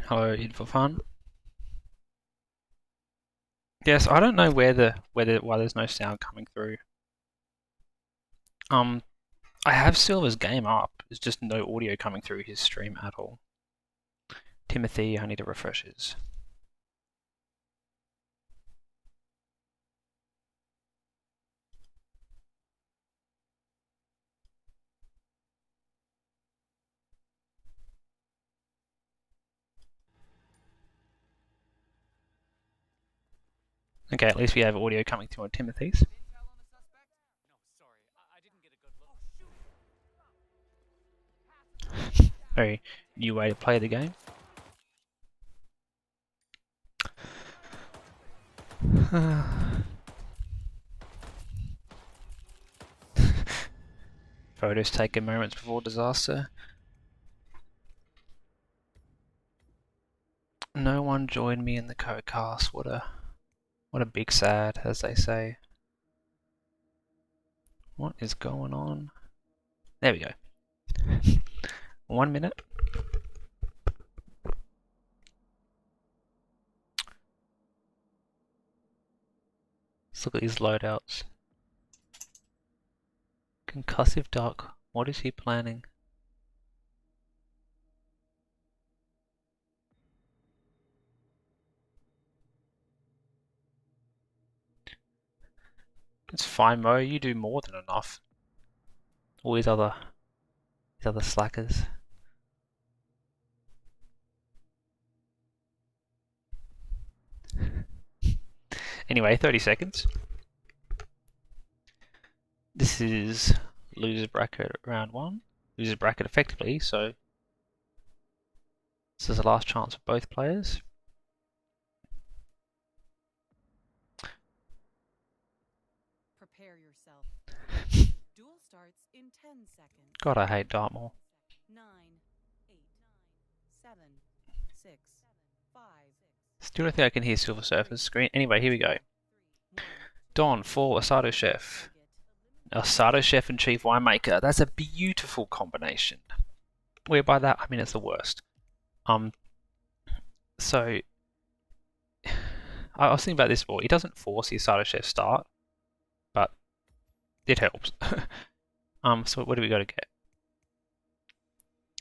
Hello, in for fun. Yes, I don't know why there's no sound coming through. Um, I have Silver's game up. There's just no audio coming through his stream at all. Timothy, I need to refresh his. Okay, at least we have audio coming through on Timothy's. Very new way to play the game. Photos taken moments before disaster. No one joined me in the co-cast. What a big sad, as they say. What is going on? There we go. 1 minute. Let's look at these loadouts. Concussive duck. What is he planning? It's fine, Mo. You do more than enough. All these other slackers. Anyway, 30 seconds. This is loser bracket round 1. Loser bracket effectively, so this is the last chance for both players. Prepare yourself. Duel starts in 10 seconds. God, I hate Dartmoor. 9, 8, 7, 6, 5. Still don't think I can hear Silversurfer's screen. Anyway, here we go. Don for Asado Chef. Asado Chef and Chief Winemaker. That's a beautiful combination. Where by that I mean it's the worst. So I was thinking about this before. He doesn't force the Asado Chef start, but it helps. So what do we got to get?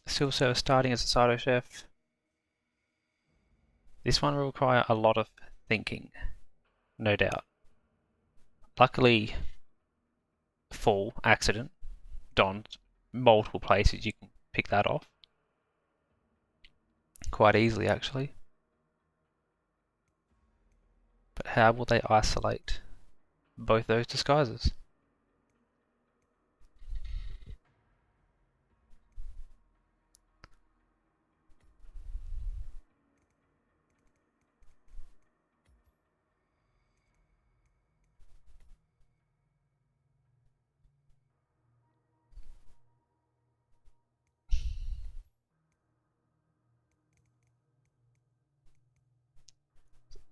Silversurfer starting as Asado Chef. This one will require a lot of thinking, no doubt. Luckily, full accident. Don, multiple places you can pick that off. Quite easily, actually. But how will they isolate both those disguises?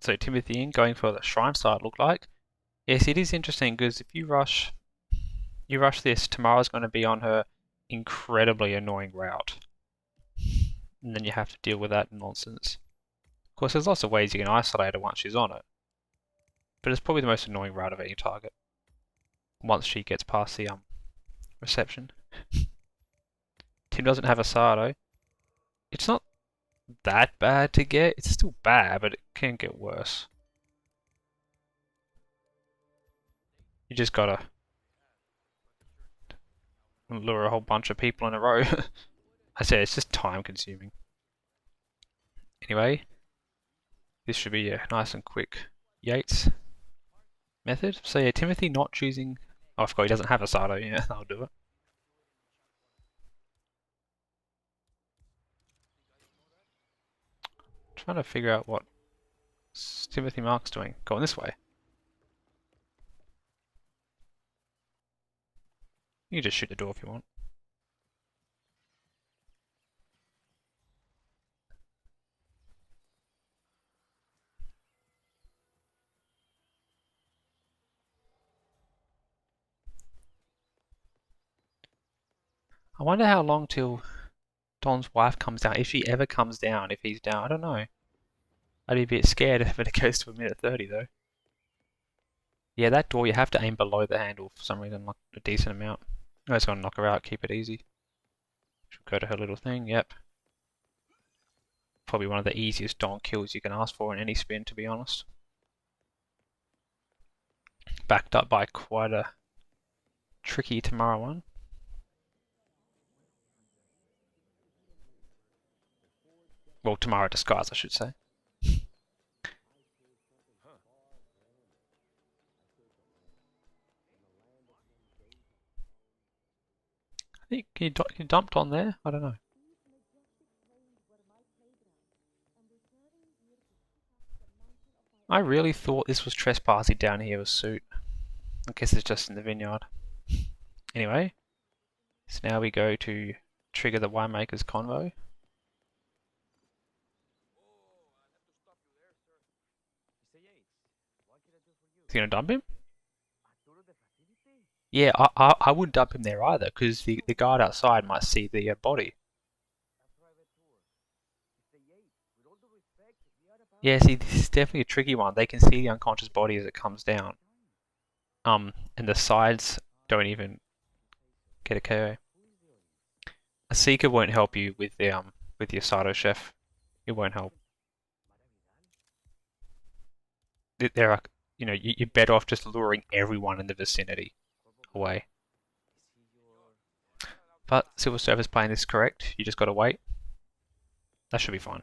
So Timothy going for the shrine side look like. Yes, it is interesting because if you rush this, Tamara's going to be on her incredibly annoying route. And then you have to deal with that nonsense. Of course, there's lots of ways you can isolate her once she's on it. But it's probably the most annoying route of any target. Once she gets past the reception. Tim doesn't have a Sardo. It's not that bad to get. It's still bad, but it can get worse. You just gotta lure a whole bunch of people in a row. I say it's just time consuming. Anyway, this should be a nice and quick Yates method. So yeah, Timothy not choosing... Oh, I forgot he doesn't have a Sardo. Yeah, I'll do it. Trying to figure out what Timothymark's doing. Going this way. You can just shoot the door if you want. I wonder how long till Don's wife comes down. If she ever comes down, if he's down, I don't know. I'd be a bit scared if it goes to a minute 30 though. Yeah, that door you have to aim below the handle for some reason, like a decent amount. I just gotta knock her out, keep it easy. She'll go to her little thing, yep. Probably one of the easiest Don kills you can ask for in any spin, to be honest. Backed up by quite a tricky Tamara one. Well, Tamara disguise, I should say. I think he dumped on there. I don't know. I really thought this was trespassing down here with Suit. I guess it's just in the vineyard. Anyway, so now we go to trigger the winemaker's convo. Is he gonna dump him? Yeah, I wouldn't dump him there either, because the guard outside might see the body. Yeah, see, this is definitely a tricky one. They can see the unconscious body as it comes down. And the sides don't even get a KO. A Seeker won't help you with the Asado Chef. It won't help. There are, you're better off just luring everyone in the vicinity away. But Silversurfer's playing this correct. You just gotta wait. That should be fine.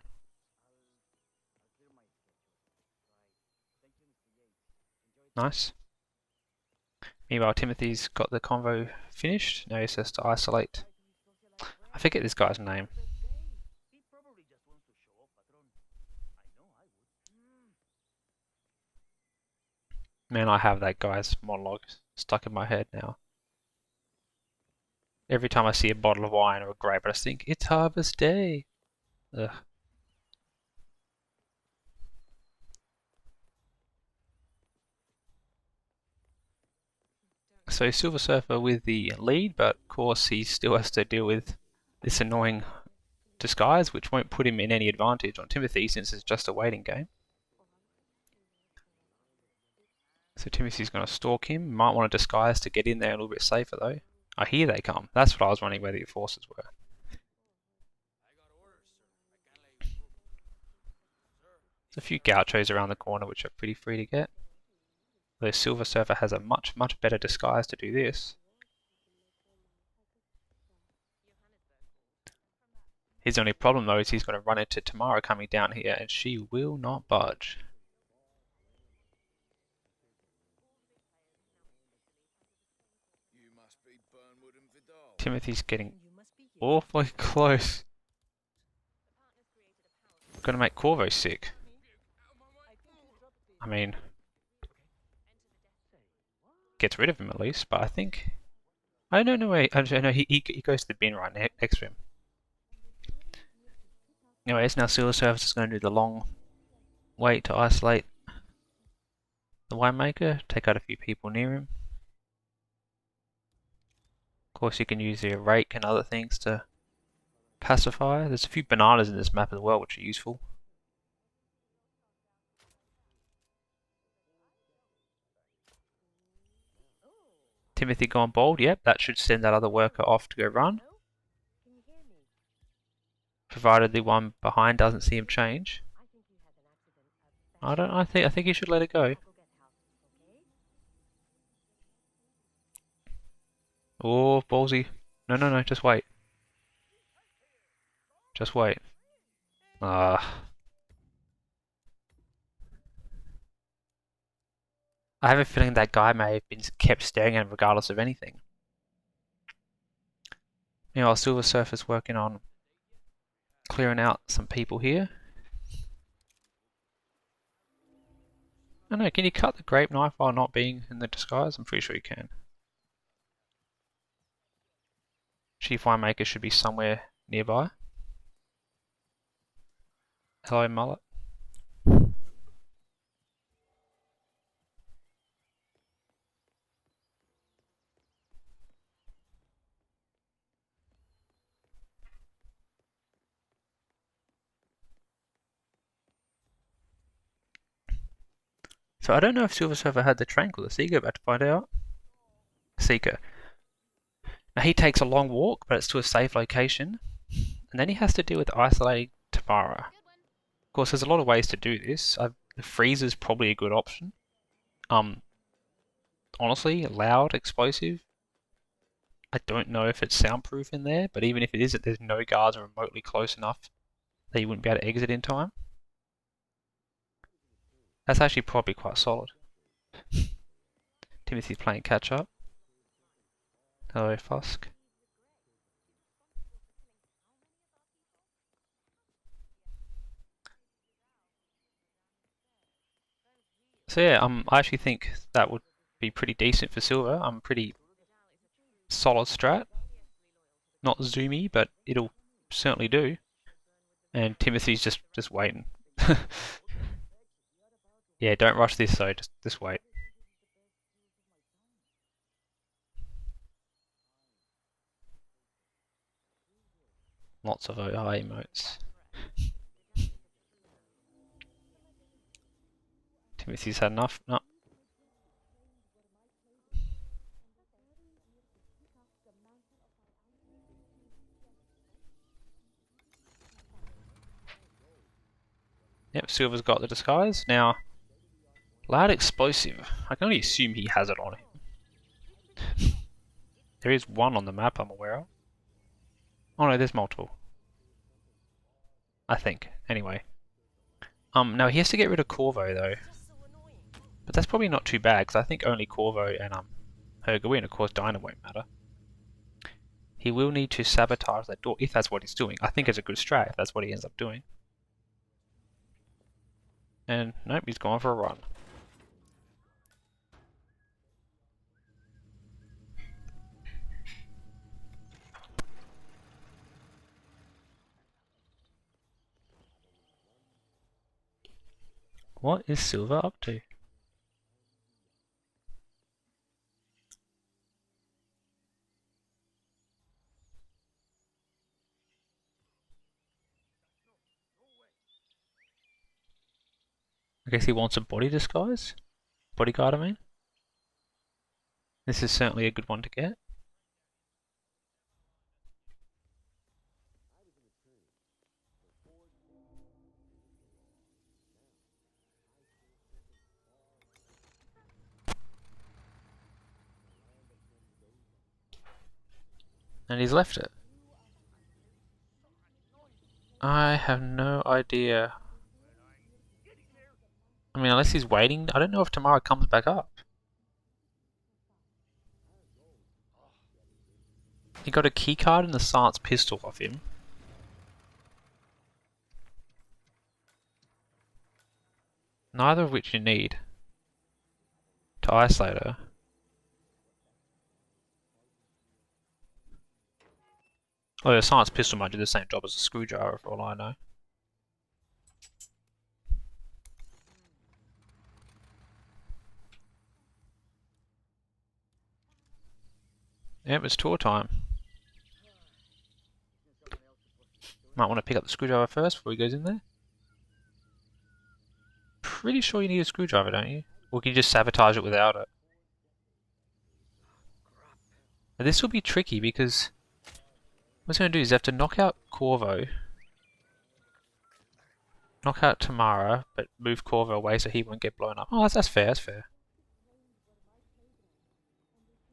Nice. Meanwhile, Timothy's got the convo finished. Now he says to isolate. I forget this guy's name. Man, I have that guy's monologue stuck in my head now. Every time I see a bottle of wine or a grape, I just think, it's harvest day. Ugh. So Silversurfer with the lead, but of course he still has to deal with this annoying disguise, which won't put him in any advantage on Timothy since it's just a waiting game. So Timothy's going to stalk him. Might want to disguise to get in there a little bit safer though. I hear they come. That's what I was wondering where the enforcers were. There's a few gauchos around the corner which are pretty free to get. Though Silversurfer has a much better disguise to do this. His only problem though is he's going to run into Tamara coming down here and she will not budge. Timothy's getting awfully close. Gonna make Corvo sick. I mean, gets rid of him at least, but I think... I don't know where... he goes to the bin right next to him. Anyways, now Silversurfer is going to do the long wait to isolate the winemaker, take out a few people near him. Of course, you can use your rake and other things to pacify. There's a few bananas in this map as well, which are useful. Timothy gone bold, yep, that should send that other worker off to go run. Provided the one behind doesn't see him change. I think he should let it go. Oh, ballsy. No, just wait. Just wait. I have a feeling that guy may have been kept staring at him regardless of anything. Meanwhile, Silversurfer's working on clearing out some people here. I don't know, can you cut the grape knife while not being in the disguise? I'm pretty sure you can. Chief winemaker should be somewhere nearby. Hello, mullet. So I don't know if Silversurfer had the Tranquil. Let's see, go back to find out. Seeker. Now he takes a long walk, but it's to a safe location. And then he has to deal with isolating Tamara. Of course, there's a lot of ways to do this. The freezer's probably a good option. Honestly, loud, explosive. I don't know if it's soundproof in there, but even if it isn't, there's no guards remotely close enough that you wouldn't be able to exit in time. That's actually probably quite solid. Timothy's playing catch up. Hello, Fusk. So yeah, I actually think that would be pretty decent for Silver. Pretty solid strat. Not zoomy, but it'll certainly do. And Timothy's just waiting. Yeah, don't rush this though, just wait. Lots of OI emotes. Timothy's had enough. No. Yep, Silver's got the disguise. Now, loud explosive. I can only assume he has it on him. There is one on the map I'm aware of. Oh no, there's multiple. I think. Anyway. Now he has to get rid of Corvo though. But that's probably not too bad, because I think only Corvo and Hergowin, of course Dinah won't matter. He will need to sabotage that door, if that's what he's doing. I think it's a good strat if that's what he ends up doing. And nope, he's gone for a run. What is Silver up to? I guess he wants a body disguise? Bodyguard, I mean? This is certainly a good one to get. And he's left it. I have no idea. I mean, unless he's waiting, I don't know if Tamara comes back up. He got a keycard and the Silence pistol off him. Neither of which you need to isolate her. Oh, the Silence pistol might do the same job as a screwdriver for all I know. Yep, it's tour time. Might want to pick up the screwdriver first before he goes in there. Pretty sure you need a screwdriver, don't you? Or can you just sabotage it without it? Now, this will be tricky because what he's going to do is have to knock out Corvo, knock out Tamara, but move Corvo away so he won't get blown up. Oh, that's fair, that's fair.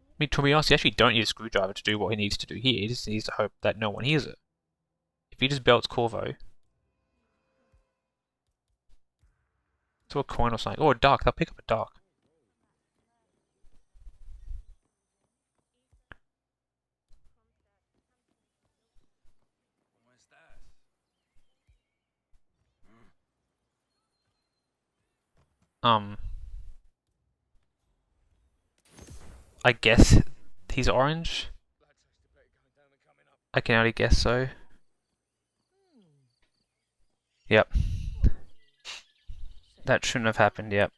I mean, to be honest, you actually don't need a screwdriver to do what he needs to do here. He just needs to hope that no one hears it. If he just belts Corvo to a coin or something, or a duck, they'll pick up a duck. I guess he's orange. I can only guess so. Yep. That shouldn't have happened, yep.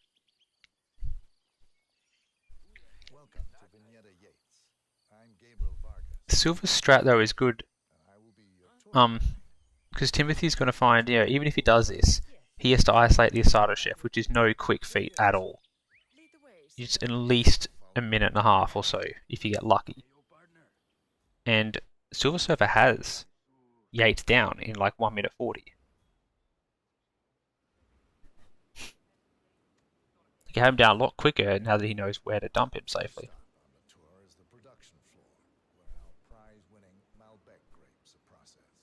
Silver's strat though is good. Because Timothy's gonna find, even if he does this, he has to isolate the Asada chef, which is no quick feat at all. it's at least a minute and a half or so if you get lucky. And Silversurfer has Yates down in like 1 minute 40. You can have him down a lot quicker now that he knows where to dump him safely. On the tour is the production floor, where our prize-winning Malbec grapes are processed.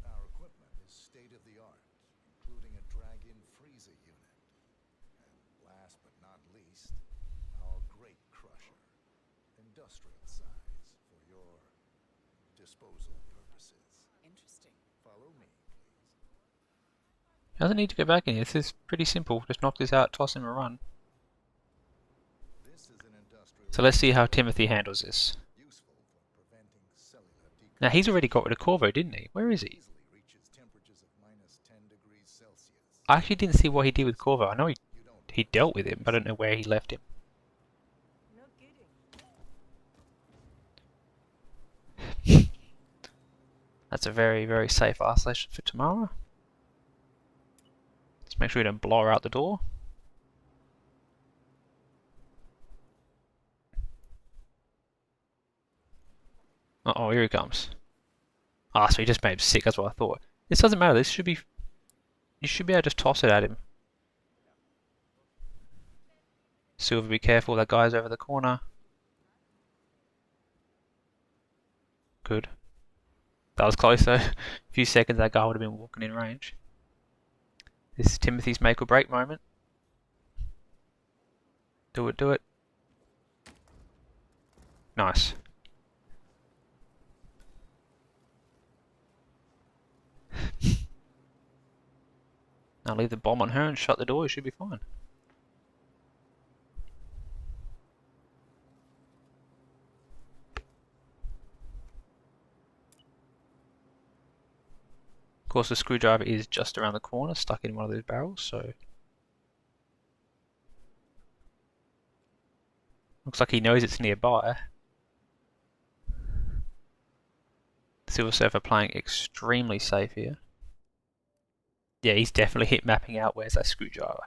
Our equipment is state-of-the-art, including a drag-in freezer unit. And last but not least, our grape crusher, industrial size for your disposal purposes. Interesting. Follow me, please. Doesn't need to go back in here. This is pretty simple. Just knock this out, toss him a run. This is an industrial So let's see how Timothy handles this. useful for preventing cellular Now he's already got rid of Corvo, didn't he? Where is he? easily reaches temperatures of -10 degrees Celsius. I actually didn't see what he did with Corvo. I know You don't he dealt with him, but I don't know where he left him. No kidding. That's a very, very safe isolation for tomorrow. Let's make sure we don't blow her out the door. Uh-oh, here he comes. Ah, so he just made him sick, that's what I thought. This doesn't matter, this should be... You should be able to just toss it at him. Silver, be careful, that guy's over the corner. Good. That was close though. A few seconds that guy would have been walking in range. This is Timothy's make or break moment. Do it, do it. Nice. Now leave the bomb on her and shut the door, you should be fine. Of course the screwdriver is just around the corner, stuck in one of those barrels, so... Looks like he knows it's nearby. Silversurfer playing extremely safe here. Yeah, he's definitely hit mapping out where's that screwdriver.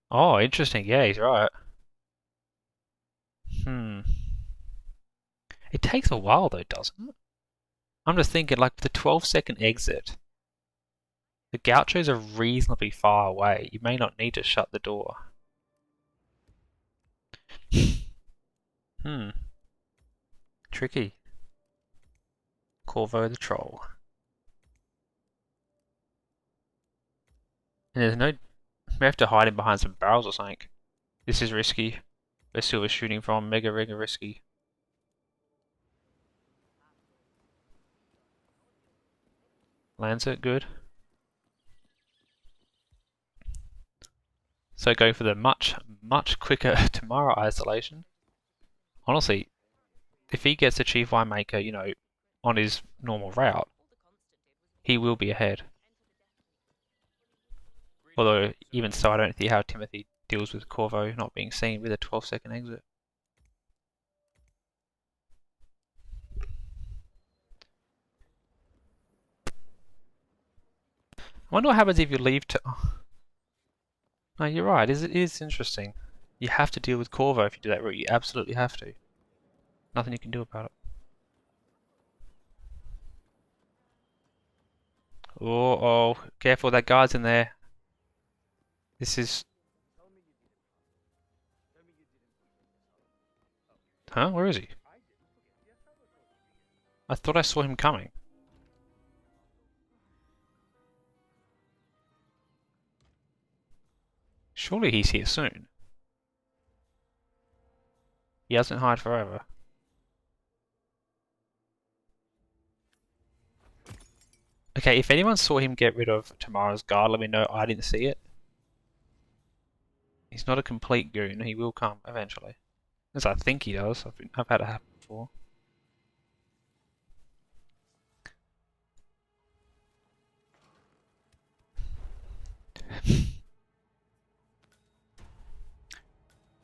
Oh, interesting. Yeah, he's right. It takes a while though, doesn't it? I'm just thinking, like, the 12-second exit, the gauchos are reasonably far away. You may not need to shut the door. Tricky. Corvo the Troll. And there's no... We have to hide him behind some barrels or something. This is risky. Where Silver's shooting from, mega risky. Lands it, good. So going for the much quicker tomorrow isolation. Honestly, if he gets the Chief Winemaker, you know, on his normal route, he will be ahead. Although, even so, I don't see how Timothy deals with Corvo not being seen with a 12-second exit. I wonder what happens if you leave to... Oh. No, you're right, it is interesting. You have to deal with Corvo if you do that route, you absolutely have to. Nothing you can do about it. Oh, careful, that guy's in there. This is... Huh? Where is he? I thought I saw him coming. Surely he's here soon. He doesn't hide forever. Okay, if anyone saw him get rid of Tamara's guard, let me know. I didn't see it. He's not a complete goon. He will come eventually. As I think he does. I've had it happen before.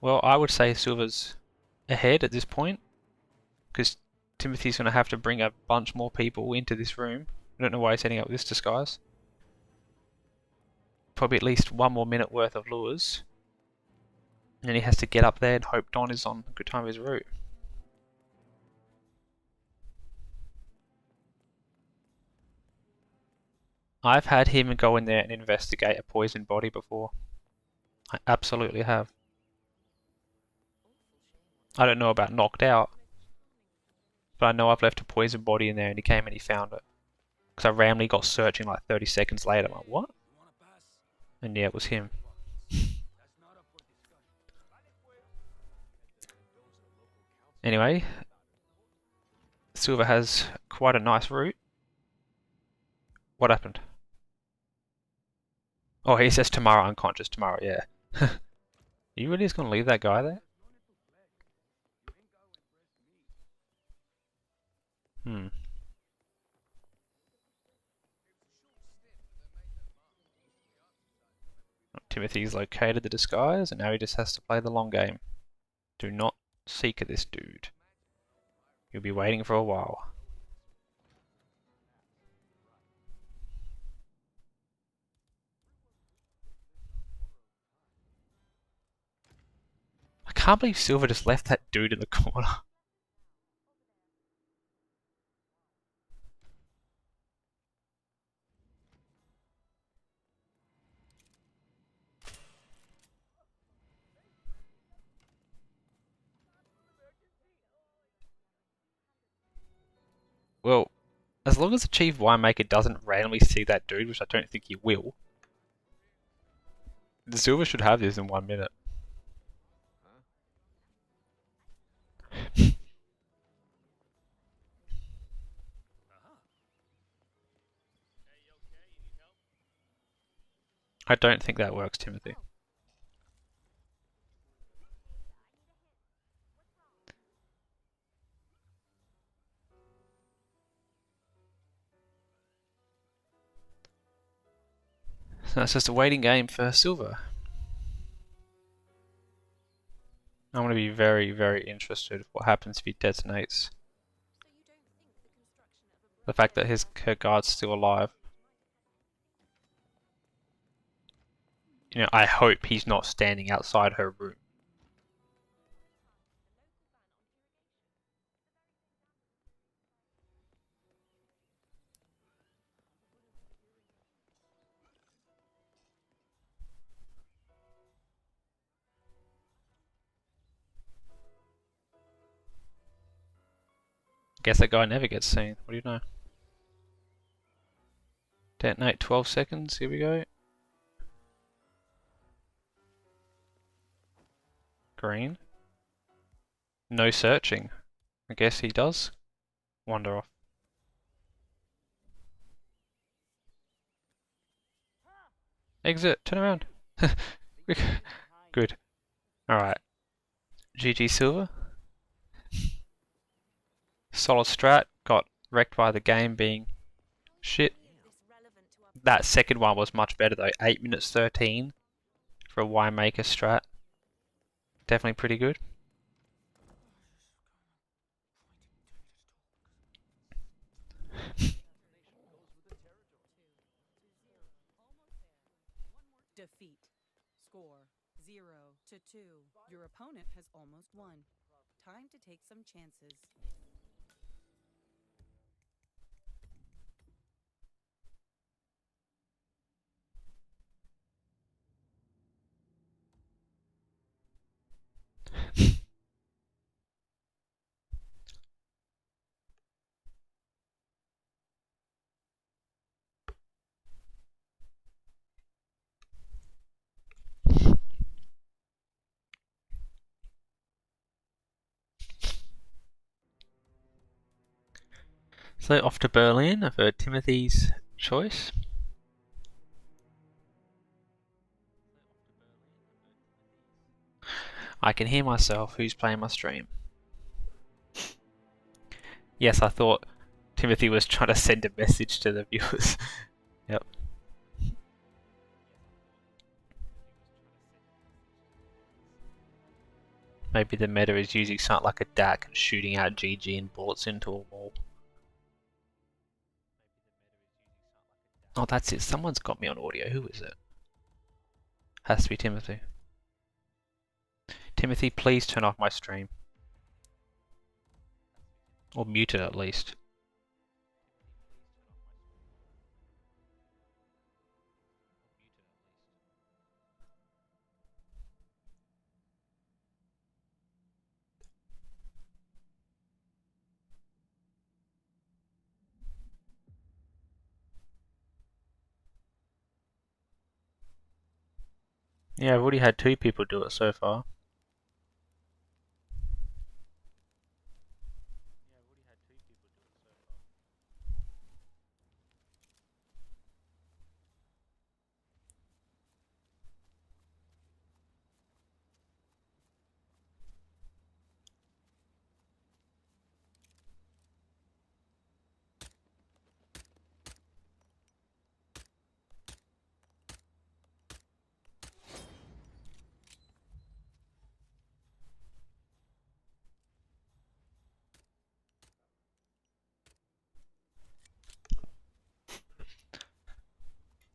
Well, I would say Silver's ahead at this point, because Timothy's going to have to bring a bunch more people into this room. I don't know why he's setting up this disguise. probably at least 1 more minute worth of lures. And then he has to get up there and hope Don is on a good time of his route. I've had him go in there and investigate a poisoned body before. I absolutely have. I don't know about knocked out, but I know I've left a poisoned body in there and he came and he found it. Because I randomly got searching like 30 seconds later. I'm like, what? And yeah, it was him. Anyway, Silver has quite a nice route. What happened? Oh, he says Tamara unconscious. Tamara, yeah. Are you really just going to leave that guy there? Hmm. Timothy's located the disguise, and now he just has to play the long game. Do not seek this dude. You'll be waiting for a while. I can't believe Silver just left that dude in the corner. Well, as long as the Chief Winemaker doesn't randomly see that dude, which I don't think he will, the Silver should have this in 1 minute. I don't think that works, Timothy. So it's just a waiting game for Silver. I'm going to be very, very interested in what happens if he detonates. The fact that her guard's still alive. You know, I hope he's not standing outside her room. Guess that guy never gets seen. What do you know? Detonate 12 seconds. Here we go. Green. No searching. I guess he does wander off. Exit. Turn around. Good. Alright. GG Silver. Solid strat. Got wrecked by the game being shit. That second one was much better though. 8 minutes 13 for a winemaker strat. Definitely pretty good. Defeat. Score 0-2. Your opponent has almost won. Time to take some chances. So off to Berlin for Timothy's choice. I can hear myself. Who's playing my stream? Yes, I thought Timothy was trying to send a message to the viewers. Yep. Maybe the meta is using something like a DAC and shooting out GG and bullets into a wall. Oh, that's it. Someone's got me on audio. Who is it? Has to be Timothy. Timothy, please turn off my stream. Or mute it at least. Yeah, I've already had 2 people do it so far.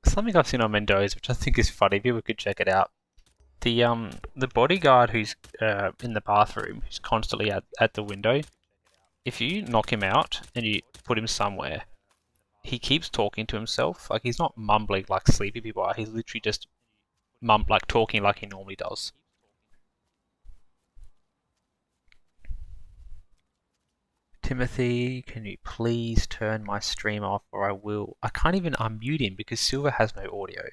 Something I've seen on Mendoza, which I think is funny, people could check it out. The bodyguard who's in the bathroom, who's constantly at the window, if you knock him out and you put him somewhere, he keeps talking to himself. Like, he's not mumbling like sleepy people are. He's literally just talking like he normally does. Timothy, can you please turn my stream off or I will... I can't even unmute him because Silver has no audio.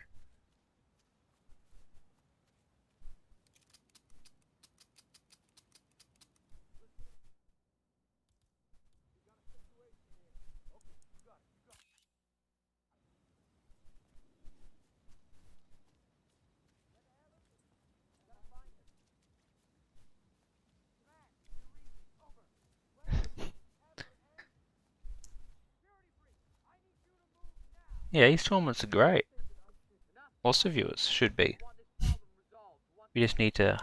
Yeah, these tournaments are great. Lots of viewers should be. We just need to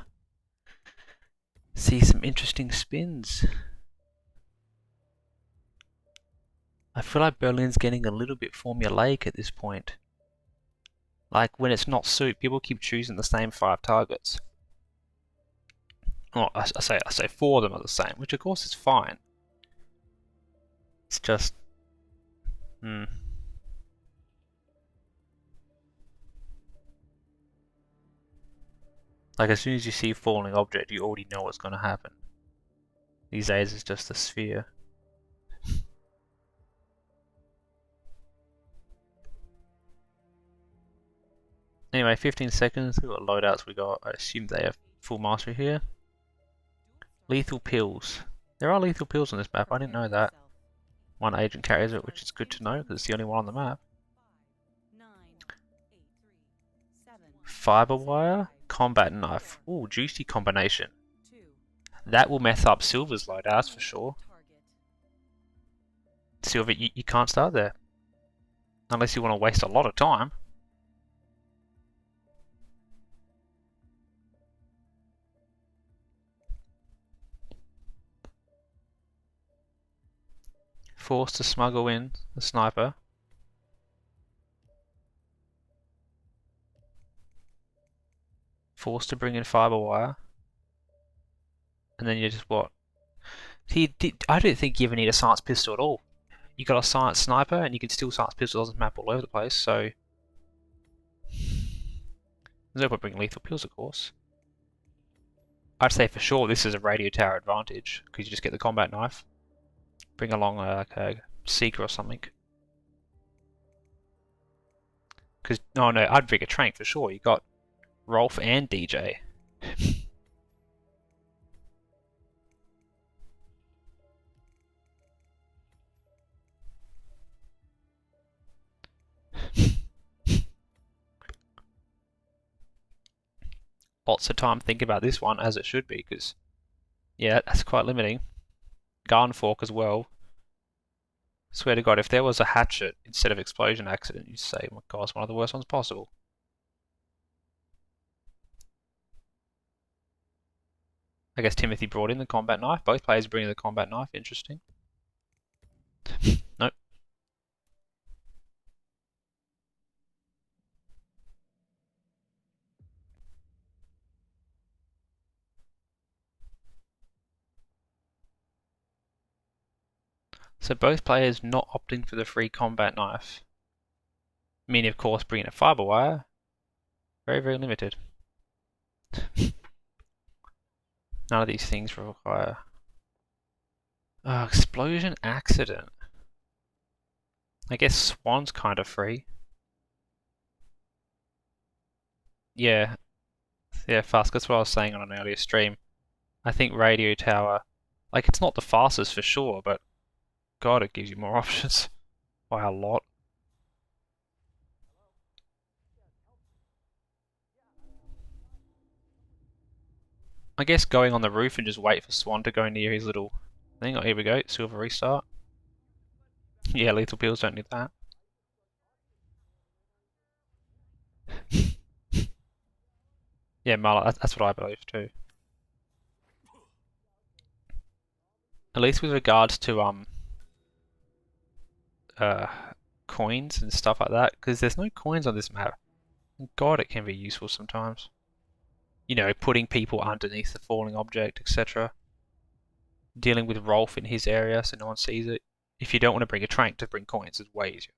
see some interesting spins. I feel like Berlin's getting a little bit formulaic at this point. Like, when it's not suit, people keep choosing the same 5 targets. Oh, I say 4 of them are the same, which of course is fine. It's just... Like, as soon as you see a falling object, you already know what's going to happen. These days it's just a sphere. Anyway, 15 seconds. What loadouts we got? I assume they have full mastery here. Lethal pills. There are lethal pills on this map. I didn't know that. One agent carries it, which is good to know because it's the only one on the map. Fiber wire, combat knife. Ooh, juicy combination. That will mess up Silver's loadouts for sure. Silver, you can't start there. Unless you want to waste a lot of time. Forced to smuggle in the sniper. Forced to bring in fiber wire. And then you just what? I don't think you even need a science pistol at all. You got a science sniper and you can still science pistols on the map all over the place, so... There's no point bringing lethal pills, of course. I'd say for sure this is a radio tower advantage, because you just get the combat knife. Bring along like a seeker or something. Because, no, I'd bring a trank for sure. You got Rolf and DJ. Lots of time thinking about this one, as it should be, because, yeah, that's quite limiting. Gun fork as well. Swear to God, if there was a hatchet instead of explosion accident, you'd say, oh my God, it's one of the worst ones possible. I guess Timothy brought in the combat knife. Both players bring in the combat knife. Interesting. Nope. So both players not opting for the free combat knife. Meaning, of course, bringing a fiber wire. Very, very limited. None of these things require... explosion accident. I guess Swan's kind of free. Yeah, fast. That's what I was saying on an earlier stream. I think radio tower, like it's not the fastest for sure, but God, it gives you more options by a lot. I guess going on the roof and just wait for Swan to go near his little thing. Oh, here we go, silver restart. Yeah, lethal pills don't need that. Yeah, Marla, that's what I believe too. At least with regards to coins and stuff like that, because there's no coins on this map. God, it can be useful sometimes. You know, putting people underneath the falling object, etc. Dealing with Rolf in his area so no one sees it. If you don't want to bring a trank, to bring coins is way easier.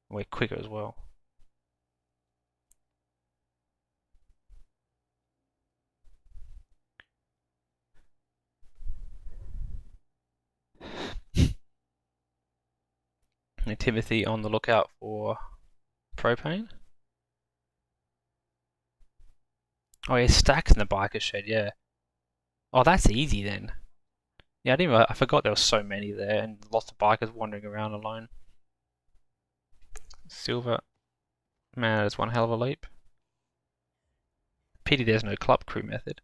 Way quicker as well. And Timothy on the lookout for propane. Oh, yeah, stacks in the biker shed, yeah. Oh, that's easy then. Yeah, I forgot there were so many there and lots of bikers wandering around alone. Silver. Man, that's one hell of a leap. Pity there's no club crew method.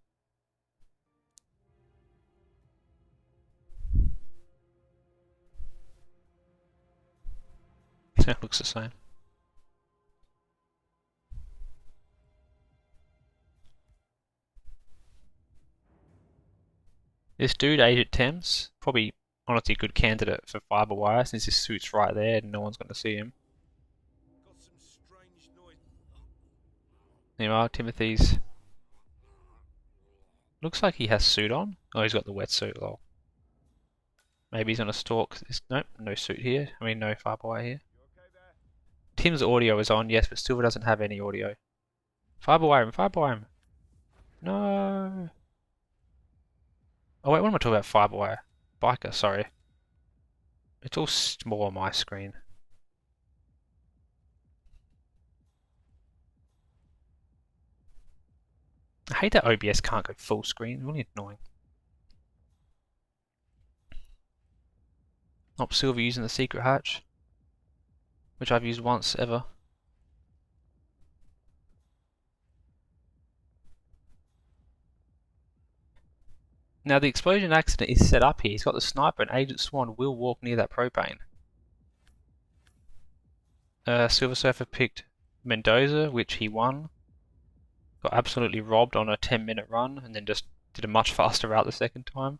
It looks the same. This dude, Agent Thames, probably honestly a good candidate for fiber wire since his suit's right there and no one's going to see him. There you are, Timothy's. Looks like he has suit on. Oh, he's got the wetsuit. Lol. Maybe he's on a stalk. Nope, no suit here. I mean, no fiber wire here. Tim's audio is on, yes, but Silver doesn't have any audio. Fiber wire him, fiber wire him. No. Oh wait, what am I talking about? Fiber wire. Biker, sorry. It's all small on my screen. I hate that OBS can't go full screen. It's really annoying. Oh, Silver using the secret hatch, which I've used once ever. Now the explosion accident is set up here. He's got the sniper and Agent Swan will walk near that propane. Silversurfer picked Mendoza, which he won. Got absolutely robbed on a 10-minute run and then just did a much faster route the second time.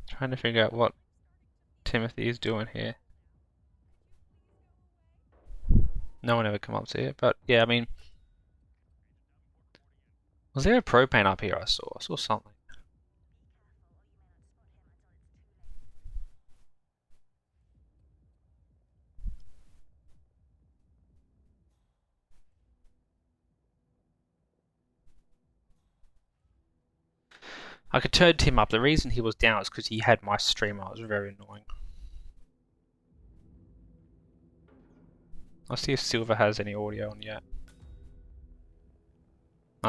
Trying to figure out what Timothy is doing here. No one ever come up to it, but yeah, I mean, was there a propane up here? I saw something. I could turn Tim up. The reason he was down is because he had my streamer. It was very annoying. I'll see if Silver has any audio on yet.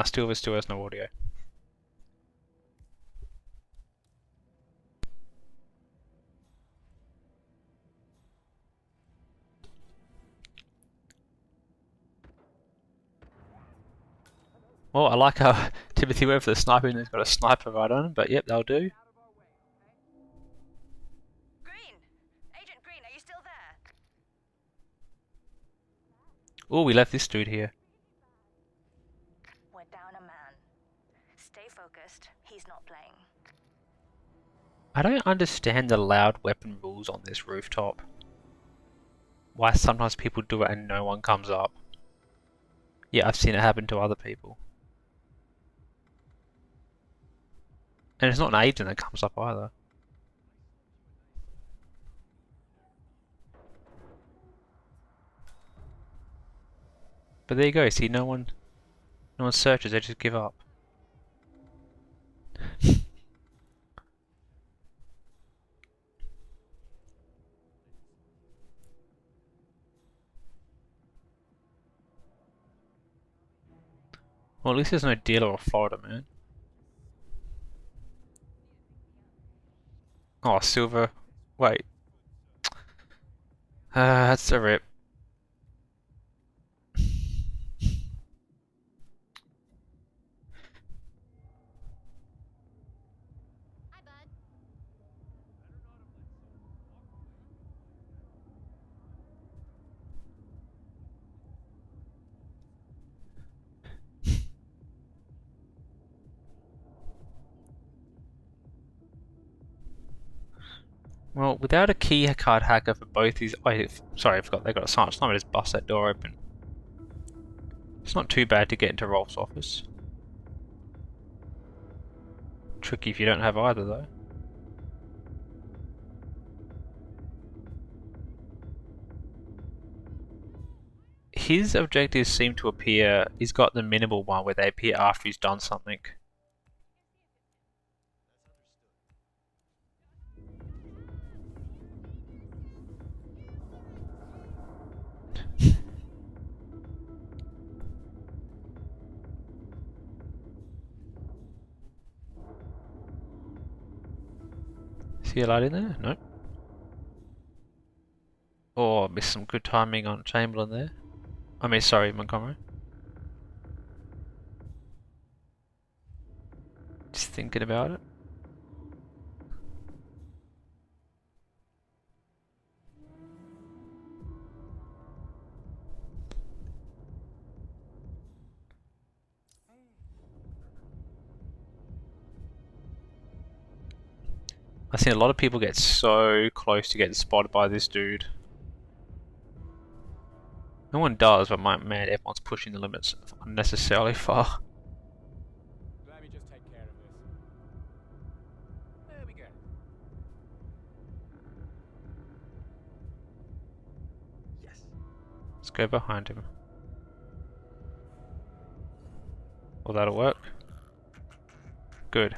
Silver still has no audio. Well, I like how Timothy went for the sniper and he's got a sniper right on him, but yep, they'll do. Green! Agent Green, are you still there? Oh, we left this dude here. We're down a man. Stay focused. He's not playing. I don't understand the loud weapon rules on this rooftop. why sometimes people do it and no one comes up. Yeah, I've seen it happen to other people. And it's not an agent that comes up either. But there you go, see, no one searches, they just give up. Well, at least there's no dealer or Florida, man. Oh, silver. Wait. That's a rip. Well, without a key card hacker for both these... Oh, sorry, I forgot they got a silent sniper. Just bust that door open. It's not too bad to get into Rolf's office. Tricky if you don't have either, though. His objectives seem to appear... He's got the minimal one where they appear after he's done something. See a light in there? No. Oh, missed some good timing on Chamberlain there. I mean, sorry, Montgomery. Just thinking about it. I've seen a lot of people get so close to getting spotted by this dude. No one does, but man, everyone's pushing the limits unnecessarily far. Let me just take care of this. There we go. Yes. Let's go behind him. Well, that'll work. Good.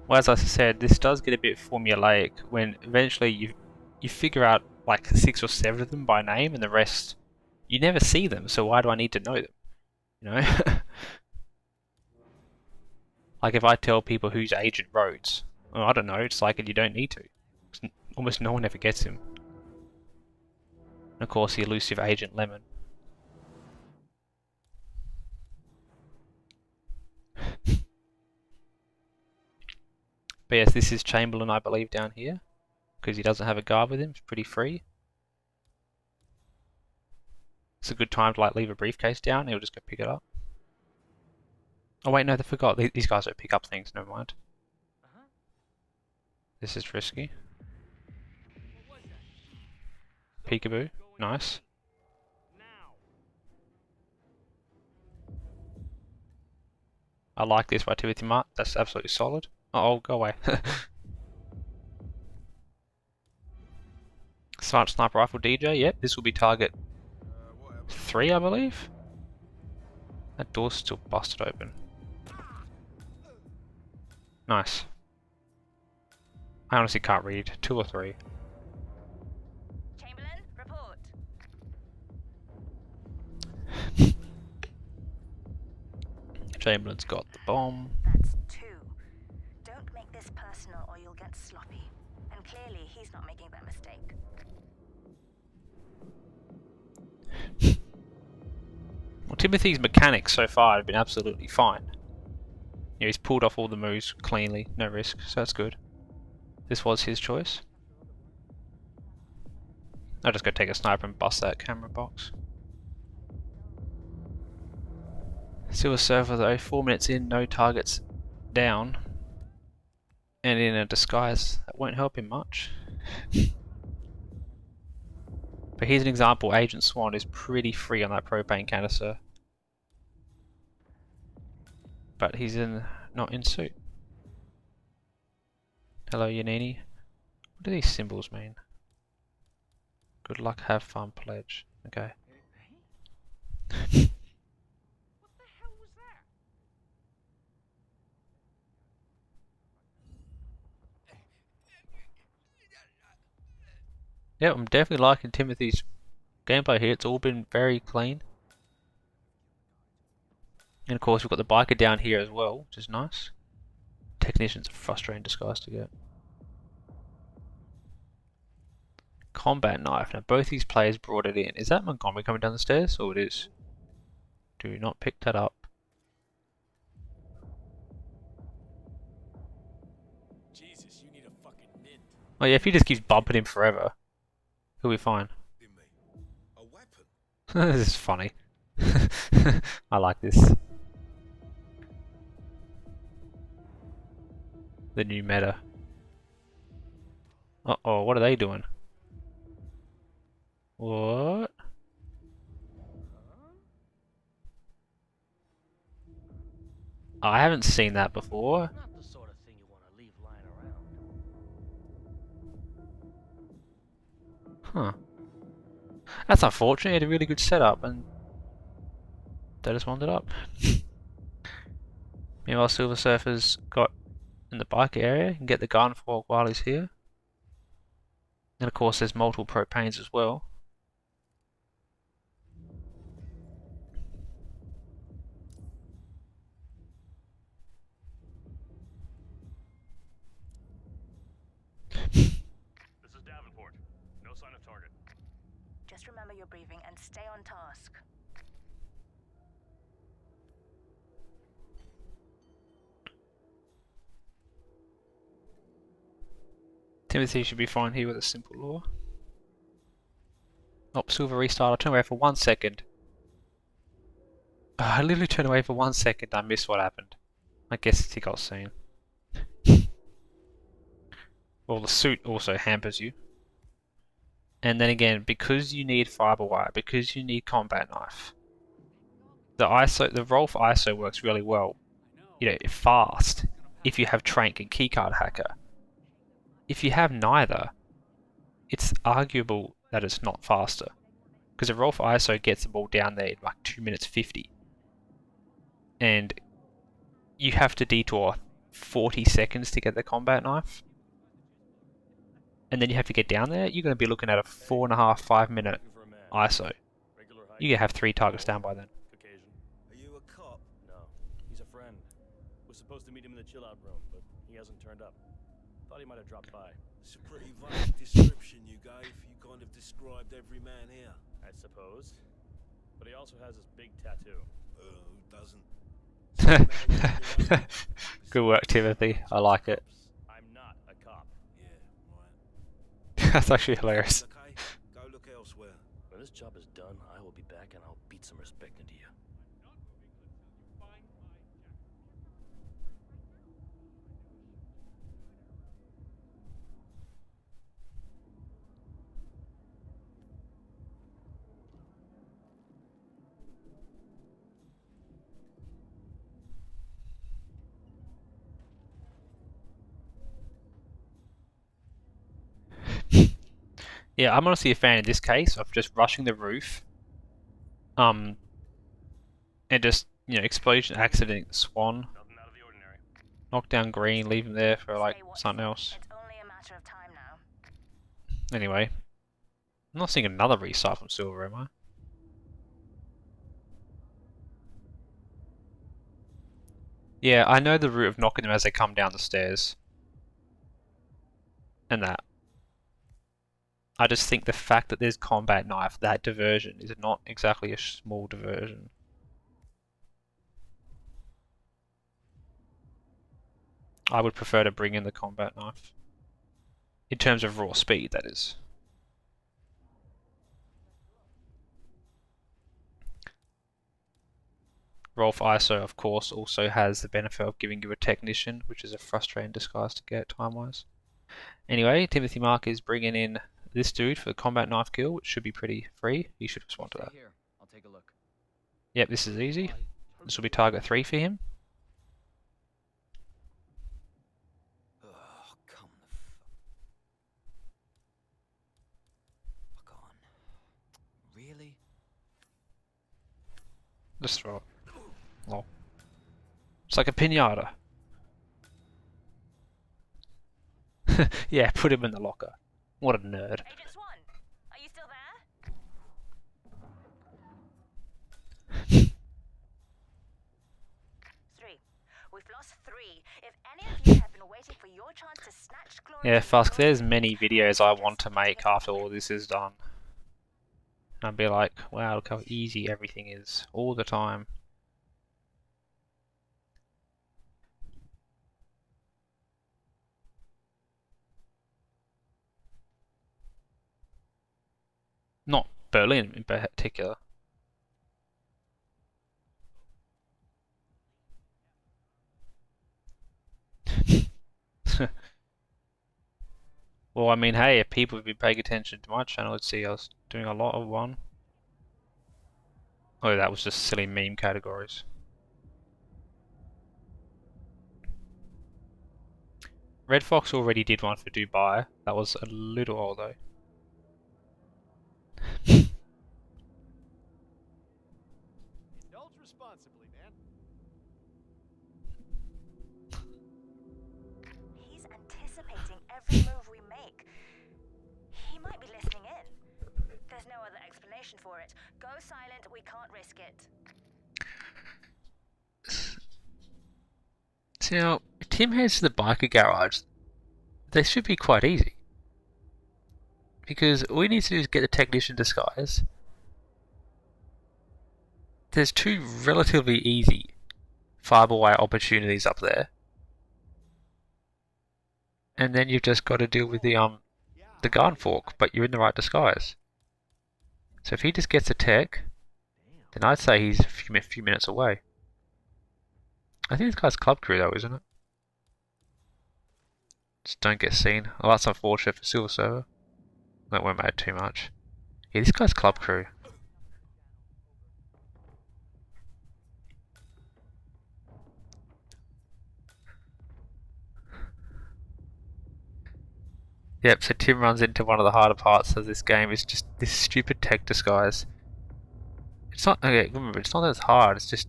Well, as I said, this does get a bit formulaic when eventually you figure out like 6 or 7 of them by name, and the rest you never see them. So why do I need to know them? You know, like if I tell people who's Agent Rhodes, well, I don't know. It's like you don't need to. Almost no one ever gets him. And of course, the elusive Agent Lemon. But yes, this is Chamberlain, I believe, down here. Because he doesn't have a guard with him. It's pretty free. It's a good time to like leave a briefcase down. He'll just go pick it up. Oh wait, no, they forgot. These guys don't pick up things. Never mind. This is risky. Peekaboo. Nice. I like this by Timothymark. That's absolutely solid. Oh, go away. Smart Sniper Rifle DJ. Yep, this will be target 3, I believe. That door's still busted open. Nice. I honestly can't read. 2 or 3. Chamberlain, report. Chamberlain's got the bomb. That's 2. Don't make this personal or you'll get sloppy. And clearly he's not making that mistake. Well, Timothy's mechanics so far have been absolutely fine. Yeah, he's pulled off all the moves cleanly, no risk, so that's good. This was his choice. I'll just go take a sniper and bust that camera box. Silversurfer though, 4 minutes in, no targets down, and in a disguise. That won't help him much. But here's an example, Agent Swan is pretty free on that propane canister. But he's not in suit. Hello Yanini. What do these symbols mean? Good luck, have fun, pledge. Okay. Yeah, I'm definitely liking Timothy's gameplay here. It's all been very clean. And of course we've got the biker down here as well, which is nice. Technician's a frustrating disguise to get. Combat knife. Now both these players brought it in. Is that Montgomery coming down the stairs? Oh, it is. Do not pick that up. Jesus, you need a fucking mint. Oh yeah, if he just keeps bumping him forever, he'll be fine. A weapon? This is funny. I like this. The new meta. Uh-oh, what are they doing? What? I haven't seen that before. Not the sort of thing you want to leave lying around. Huh. That's unfortunate. He had a really good setup and they just wound it up. Meanwhile, Silversurfer's got in the biker area. He can get the gun for while he's here. And of course, there's multiple propanes as well. This is Davenport. No sign of target. Just remember your briefing and stay on task. Timothy should be fine here with a simple law. Oh, Silver restart. I'll turn away for 1 second. I literally turned away for 1 second. I missed what happened. I guess he got seen. Well, the suit also hampers you. And then again, because you need fiber wire, because you need combat knife, the roll for ISO works really well. You know, fast if you have Trank and Keycard Hacker. If you have neither, it's arguable that it's not faster. Because a roll for ISO gets them all down there in like 2 minutes 50. And you have to detour 40 seconds to get the combat knife. And then you have to get down there, you're going to be looking at a 4.5, 5 minute Looking for a man. ISO. Regular height. You're going to have 3 targets down by then. Caucasian. Are you a cop? No, he's a friend. Was supposed to meet him in the chill-out room, but he hasn't turned up. Thought he might have dropped by. It's a pretty vague description you gave. You kind of described every man here. I suppose. But he also has this big tattoo. Who doesn't? Good work, Timothy. I like it. I'm not a cop. Yeah, right. That's actually hilarious. Okay, go look elsewhere. When this job is done, I will be back and I'll beat some respect into you. Yeah, I'm honestly a fan in this case of just rushing the roof. And just, you know, explosion, accident, Swan, Nothing out of the ordinary. knock down Green, leave him there for like Stay watchful. something else. It's only a matter of time now. Anyway, I'm not seeing another restart from Silver, am I? Yeah, I know the route of knocking them as they come down the stairs. And that. I just think the fact that there's combat knife, that diversion, is not exactly a small diversion. I would prefer to bring in the combat knife. In terms of raw speed, that is. Rolf ISO, of course, also has the benefit of giving you a technician, which is a frustrating disguise to get time-wise. Anyway, Timothymark is bringing in this dude for the combat knife kill, which should be pretty free. He should respond to that. Here, I'll take a look. Yep, this is easy. This will be target 3 for him. Oh, come the fuck on. Really? Just throw it. Lol. It's like a pinata. Yeah, put him in the locker. What a nerd. Agent Swan, are you still there? 3. We've lost 3. If any of you have been waiting for your chance to snatch glory... Yeah, from Fusk, your there's hands, many videos I want to make after all this is done. And I'd be like, wow, look how easy everything is. All the time. Not Berlin in particular. Well, I mean, hey, if people have been paying attention to my channel, would see I was doing a lot of one. Oh, that was just silly meme categories. Red Fox already did one for Dubai. That was a little old though. Indulge responsibly, man. He's anticipating every move we make. He might be listening in. There's no other explanation for it. Go silent, we can't risk it. So now, if Tim heads to the biker garage, they should be quite easy. Because all he needs to do is get the technician disguise. There's 2 relatively easy fiber-away opportunities up there. And then you've just got to deal with the garden fork, but you're in the right disguise. So if he just gets a tech, then I'd say he's a few minutes away. I think this guy's club crew though, isn't it? Just don't get seen. Oh, that's unfortunate for Silversurfer. That won't matter too much. Yeah, this guy's club crew. Yep, so Tim runs into one of the harder parts of this game, is just this stupid tech disguise. It's not, okay, remember, it's not that it's hard, it's just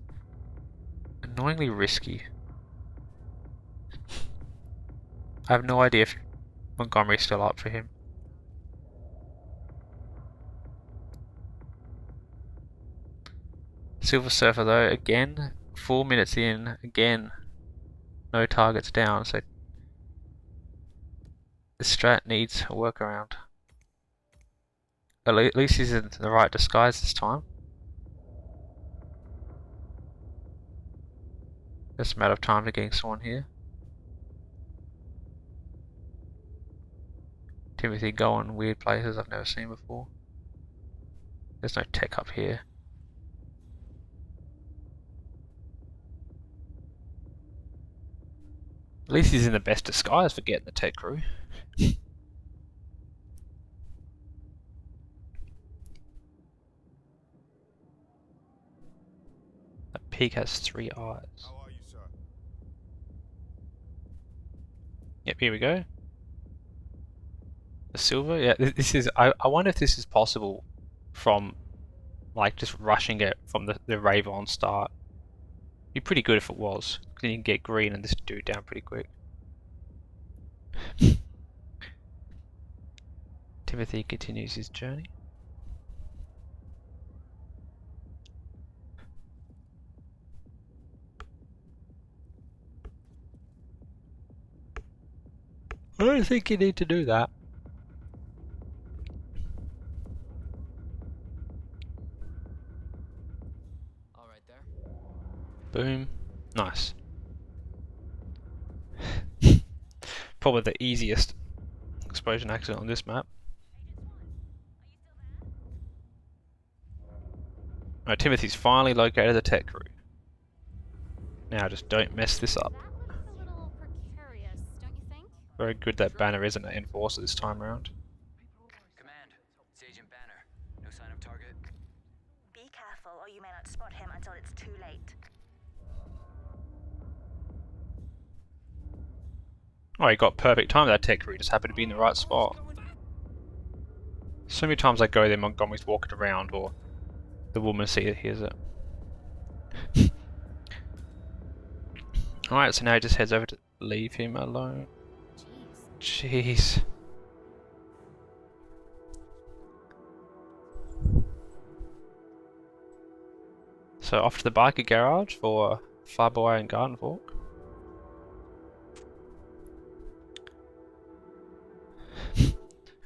annoyingly risky. I have no idea if Montgomery's still up for him. Silversurfer though, again, 4 minutes in, again, no targets down, so the strat needs a workaround. At least he's in the right disguise this time. Just a matter of time to getting someone here. Timothy going weird places I've never seen before. There's no tech up here. At least he's in the best disguise for getting the tech crew. That pig has 3 eyes. How are you, sir? Yep, here we go. The silver, yeah, this is, I wonder if this is possible from, like, just rushing it from the rave on start. Be pretty good if it was, because then you can get green and this dude down pretty quick. Timothy continues his journey. I don't think you need to do that. All right there. Boom. Nice. Probably the easiest explosion accident on this map. Alright, Timothy's finally located the tech crew. Now just don't mess this up. That looks a little precarious, don't you think? Very good that Banner isn't an enforcer this time around. Command, it's Agent Banner. No sign of target. Be careful, or you may not spot him until it's too late. Oh, he got perfect time that tech crew, just happened to be in the right spot. So many times I go there, Montgomery's walking around, or the woman hears it. Alright, so now he just heads over to leave him alone. Jeez. So off to the biker garage for Fireboy and Garden Fork.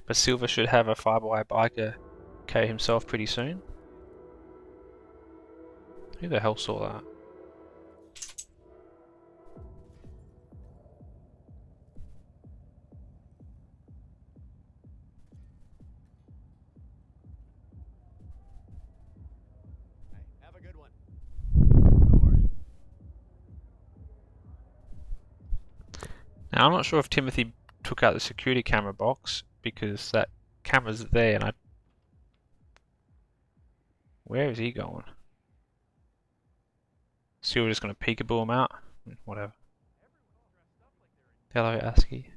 But Silver should have a Fireboy biker KO himself pretty soon. Who the hell saw that? Have a good one. How are you? Now I'm not sure if Timothy took out the security camera box because that camera's there and where is he going? So you're just gonna peekaboo him out? Whatever. Hello, ASCII.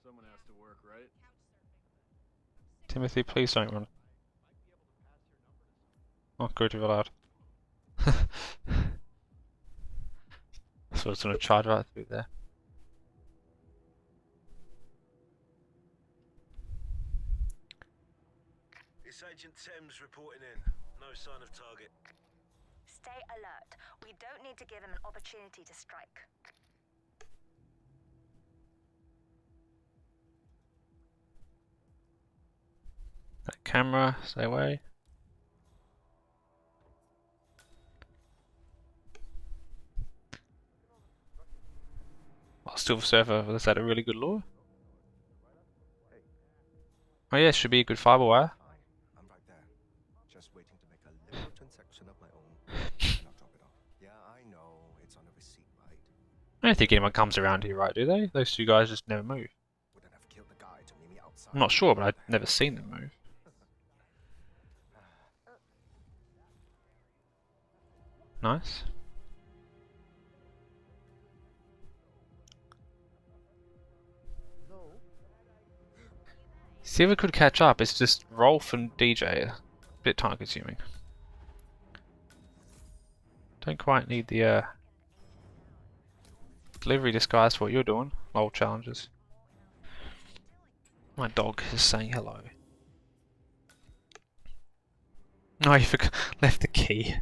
Someone has to work, right? Timothy, please don't run. Oh, good, you're allowed. So it's gonna charge right through there. It's Agent Thames reporting in. No sign of target. Stay alert. We don't need to give him an opportunity to strike. That camera, stay away. Oh, Silversurfer, was that a really good lure? Oh yeah, should be a good fiber wire. I'm right there. Just waiting to make a little transaction of my own, and I'll drop it off. Yeah, I know. It's on a receipt, right? I don't think anyone comes around here, right, do they? Those two guys just never move. Wouldn't have killed the guy to meet me outside. I'm not sure, but I've never seen them move. Nice. See if we could catch up, it's just Rolf and DJ. A bit time consuming. Don't quite need the delivery disguise for what you're doing. Old challenges. My dog is saying hello. No, you forgot left the key.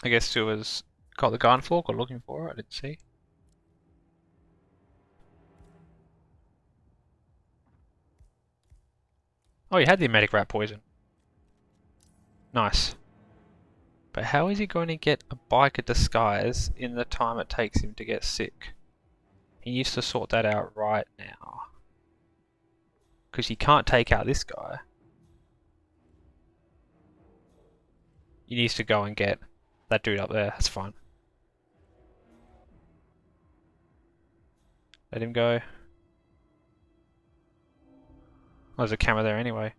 I guess Stu has got the garden fork or looking for it, I didn't see. Oh, he had the emetic rat poison. Nice. But how is he going to get a biker disguise in the time it takes him to get sick? He needs to sort that out right now. Because he can't take out this guy. He needs to go and get that dude up there, that's fine. Let him go. Oh, there's a camera there anyway.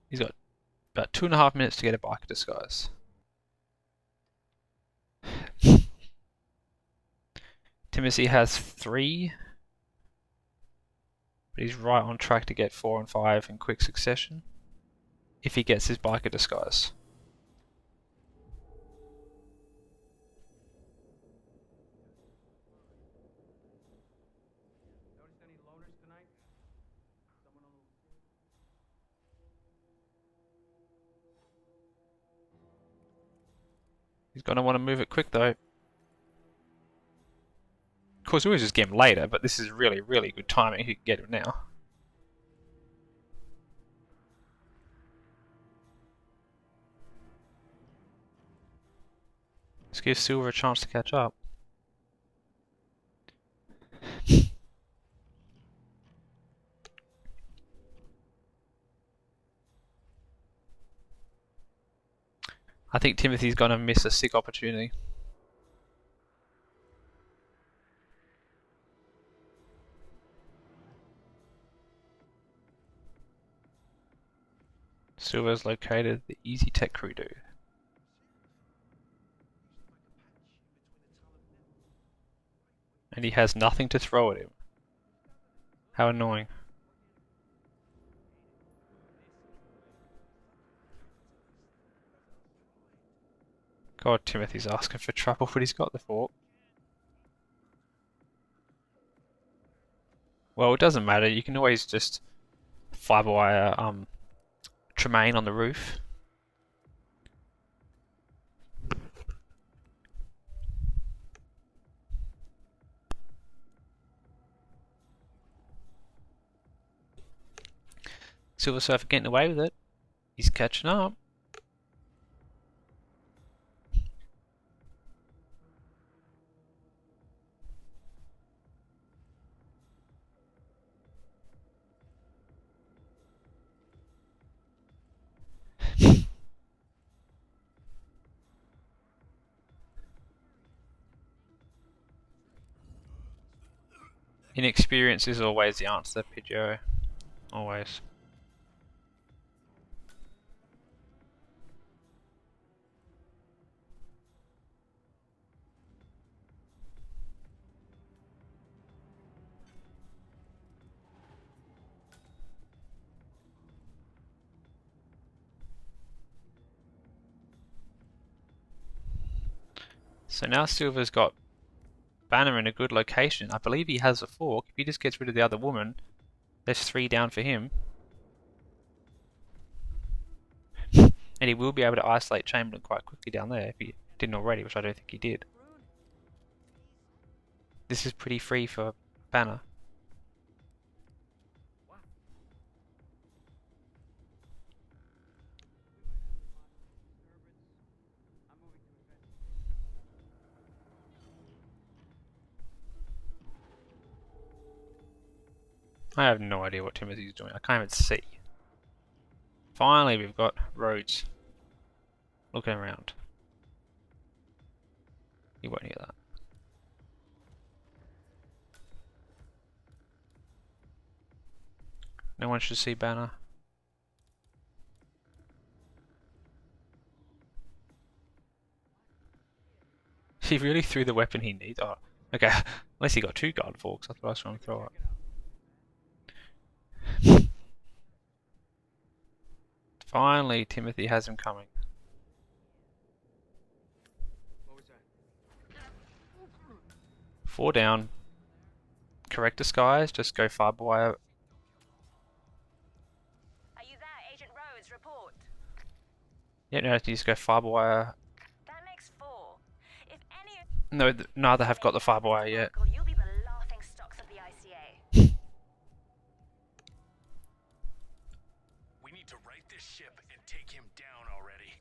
He's got about 2.5 minutes to get a biker disguise. Timothy has 3. But he's right on track to get 4 and 5 in quick succession. If he gets his biker disguise. Noticed any loners tonight? Someone on the... He's gonna want to move it quick though. course, we always just get him later, but this is really, really good timing if you can get him now. Let's give Silver a chance to catch up. I think Timothy's gonna miss a sick opportunity. Silver's located the Easy Tech crew do. And he has nothing to throw at him. How annoying. God, Timothy's asking for trouble, but he's got the fork. Well, it doesn't matter. You can always just fiber wire Tremaine on the roof. Silversurfer getting away with it. He's catching up. Inexperience is always the answer, Pidgeot. Always. So now Silver's got Banner in a good location. I believe he has a fork. If he just gets rid of the other woman, there's 3 down for him. And he will be able to isolate Chamberlain quite quickly down there if he didn't already, which I don't think he did. This is pretty free for Banner. I have no idea what Timothy's doing. I can't even see. Finally, we've got Rhodes looking around. He won't hear that. No one should see Banner. He really threw the weapon he needs. Oh, okay. Unless he got 2 guard forks. I thought I was trying to throw it. Finally, Timothy has him coming. What was that? 4 down. Correct disguise. Just go fiber wire. Are you there, Agent Rhodes? Report. Yeah, no, you just go fiber wire. That makes 4. If any of No, neither have got the fiber wire yet. you'll be the laughing stocks of the ICA. We need to right this ship and take him down already.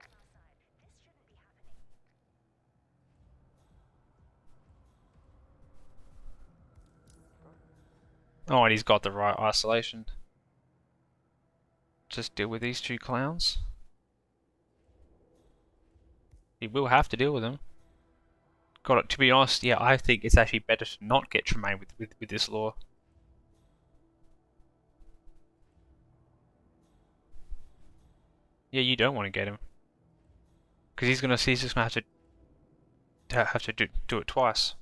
This shouldn't be happening. Oh, and he's got the right isolation. Just deal with these 2 clowns. He will have to deal with them. Got it. To be honest, yeah, I think it's actually better to not get Tremaine with this law. Yeah, you don't want to get him, because he's just gonna have to do it twice.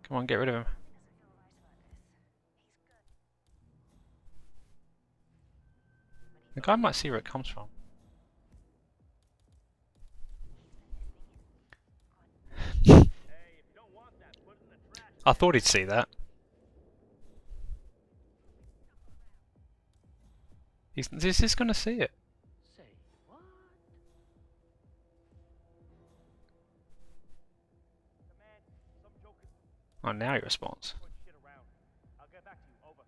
Come on, get rid of him. The guy might see where it comes from. I thought he'd see that. He's just gonna see it. Say what? Oh, now he responds. Shit around. I'll get back to you. Over.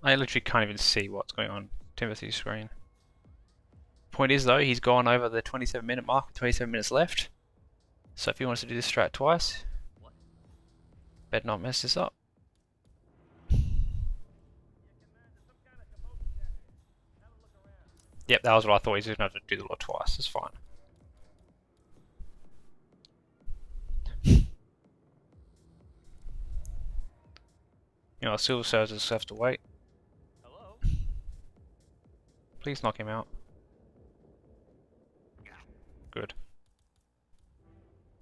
I literally can't even see what's going on Timothy's screen. Point is though, he's gone over the 27-minute mark with 27 minutes left. So if he wants to do this strat twice, better not mess this up. Yep, that was what I thought. He's just going to have to do the lot twice. It's fine. You know, Silversurfer just have to wait. Hello? Please knock him out. Good.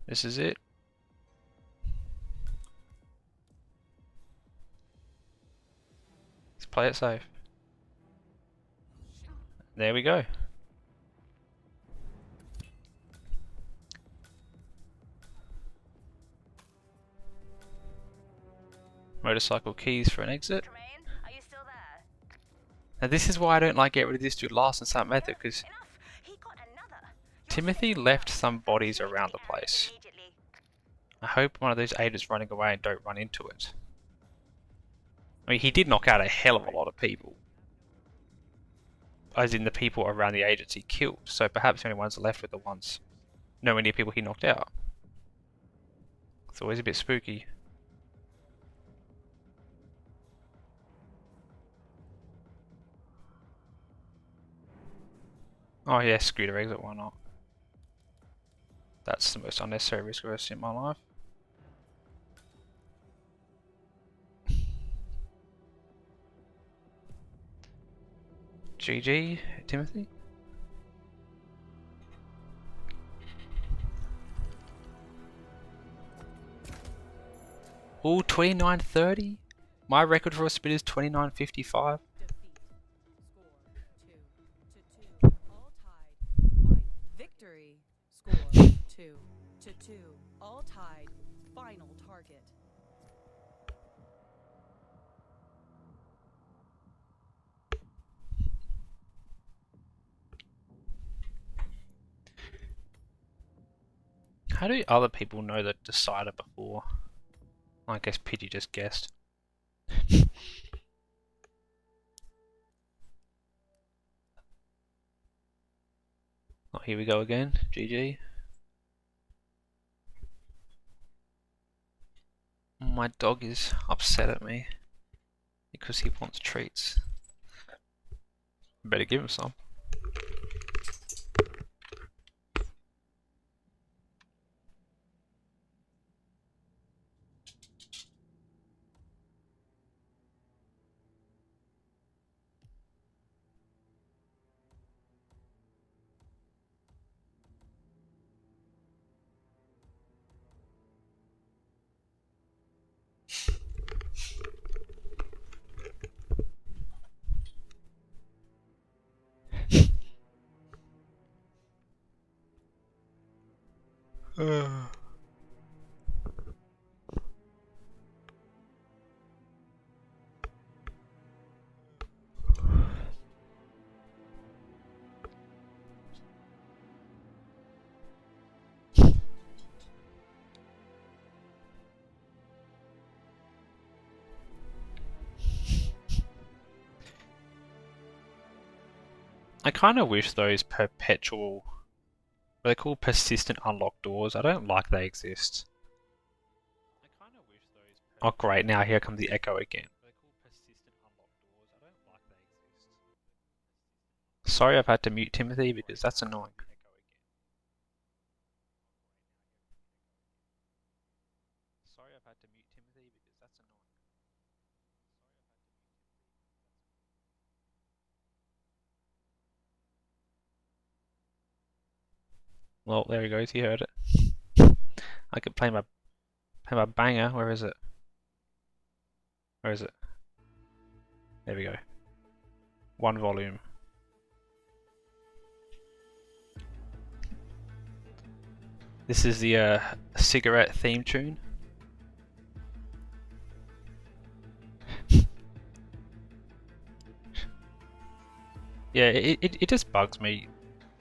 This is it. Let's play it safe. There we go. Motorcycle keys for an exit. Tremaine, are you still there? Now this is why I don't like get rid of this dude last in some method, because Enough. He got another. Timothy left some bodies around the place. Immediately. I hope one of those agents running away and don't run into it. I mean, he did knock out a hell of a lot of people. As in the people around the agents he killed, so perhaps the only ones left were the ones nowhere near people he knocked out. It's always a bit spooky. Oh yeah, scooter exit, why not? That's the most unnecessary risk I've ever seen in my life. GG, Timothy. Ooh, 29.30? My record for a spin is 29.55. Defeat. Score 2-2. All tied. Final. Victory. Score 2-2. All tied. Final target. How do other people know the decider before? I guess Pidgey just guessed. Oh, here we go again. GG. My dog is upset at me because he wants treats. Better give him some. I kind of wish those perpetual, what they're called, persistent unlocked doors. I don't like they exist. Oh great, now here comes the echo again. Sorry I've had to mute Timothy because that's annoying. Well, there he goes, he heard it. I could play my banger, where is it? Where is it? There we go. One volume. This is the a cigarette theme tune. Yeah, it just bugs me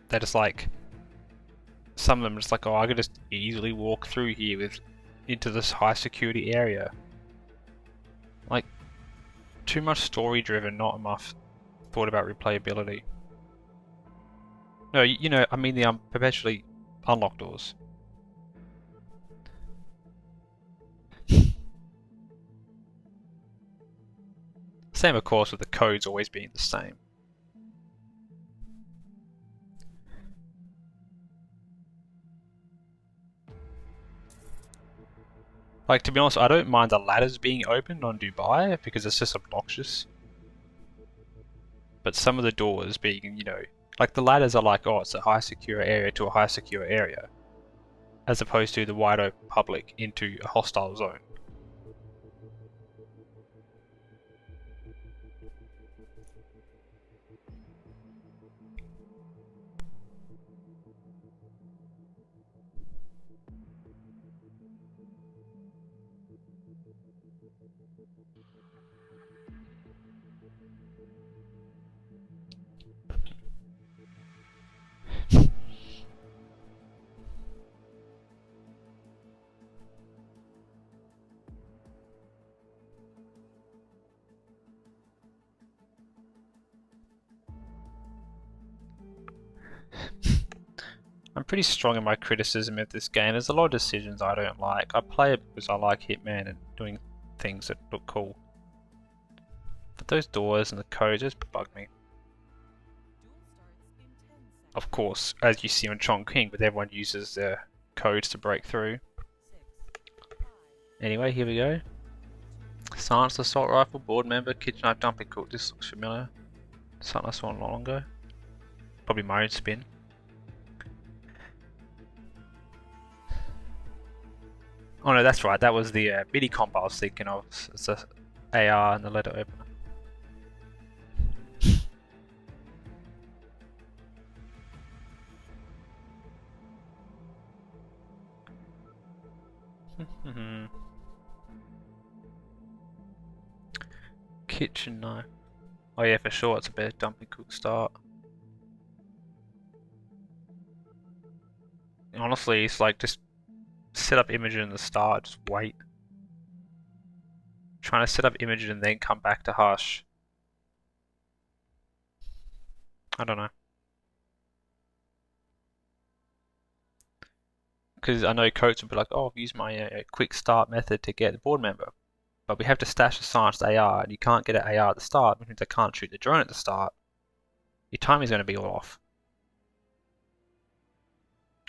that it's like some of them are just like, oh, I could just easily walk through here into this high security area. Like, too much story driven, not enough thought about replayability. No, you know, I mean the perpetually unlocked doors. Same, of course, with the codes always being the same. Like, to be honest, I don't mind the ladders being opened on Dubai because it's just obnoxious. But some of the doors being, you know, like the ladders are like, oh, it's a high secure area to a high secure area, as opposed to the wide open public into a hostile zone. I'm pretty strong in my criticism of this game. There's a lot of decisions I don't like. I play it because I like Hitman and doing things that look cool. But those doors and the codes just bug me. Of course, as you see on Chongqing, but everyone uses their codes to break through. Anyway, here we go. Silenced assault rifle, board member, kitchen knife, dumping cook. This looks familiar. Something I saw not long ago. Probably my own spin. Oh no, that's right. That was the MIDI comp I was thinking of. It's the AR and the letter opener. Kitchen knife. Oh yeah, for sure. It's a better dumping cook start. Honestly, it's like just set up image in the start, just wait. Trying to set up image and then come back to hush. I don't know. Because I know coach will be like, oh, I've used my quick start method to get the board member. But we have to stash the silenced AR, and you can't get an AR at the start, which means I can't shoot the drone at the start. Your timing's going to be all off.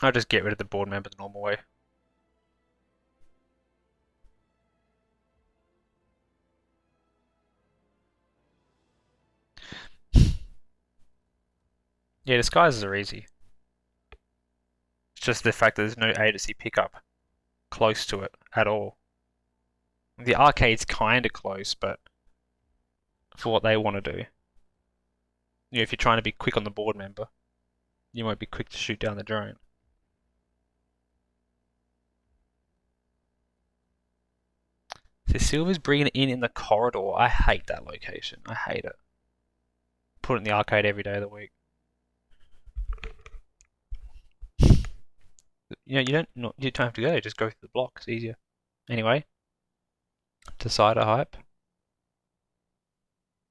I'll just get rid of the board member the normal way. Yeah, disguises are easy. It's just the fact that there's no agency pickup close to it at all. The arcade's kinda close, but for what they want to do. You know, if you're trying to be quick on the board member, you won't be quick to shoot down the drone. So Silver's bringing it in the corridor. I hate that location. I hate it. Put it in the arcade every day of the week. You know, you don't have to go. Just go through the block. It's easier. Anyway, decider hype.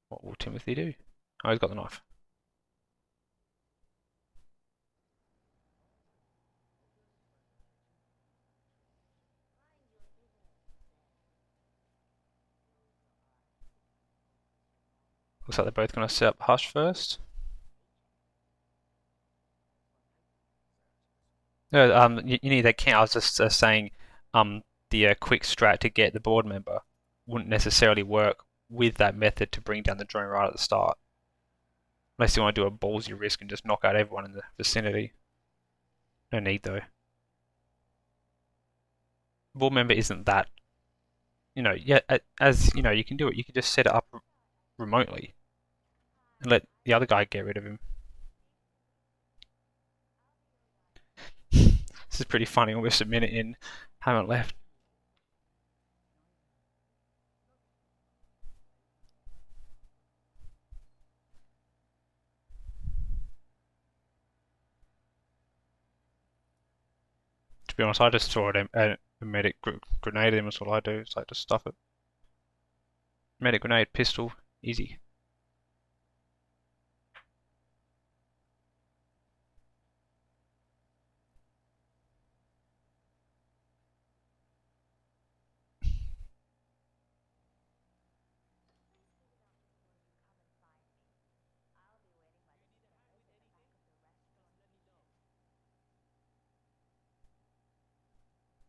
What will Timothy do? Oh, he's got the knife. Looks like they're both going to set up hush first. No, you need that count. I was just saying, the quick strat to get the board member wouldn't necessarily work with that method to bring down the drone right at the start. Unless you want to do a ballsy risk and just knock out everyone in the vicinity. No need though. Board member isn't that, you know, yeah, as you know, you can do it. You can just set it up remotely and let the other guy get rid of him. This is pretty funny, almost a minute in, haven't left. To be honest, I just throw a medic grenade in, that's all I do. It's like just stuff it. Medic grenade, pistol, easy.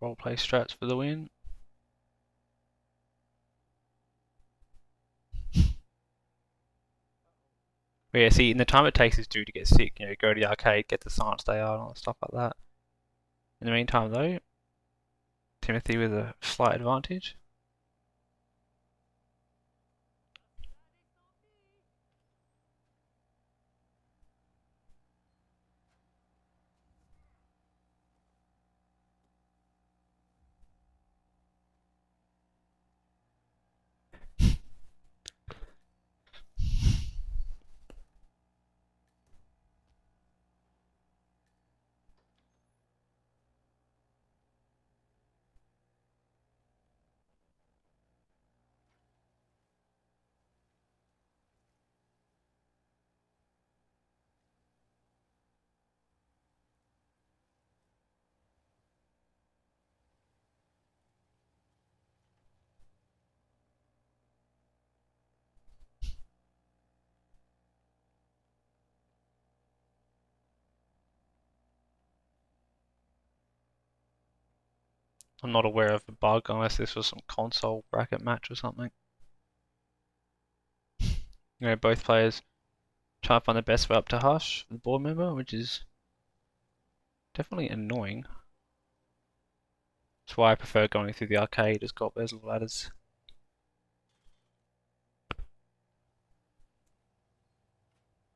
Roleplay strats for the win. But yeah, see, in the time it takes this dude to get sick, you know, go to the arcade, get the science day out, and all that stuff like that. In the meantime, though, Timothy with a slight advantage. I'm not aware of the bug unless this was some console bracket match or something. You know, both players try to find the best way up to Hush, the board member, which is definitely annoying. That's why I prefer going through the arcade, just got those little ladders.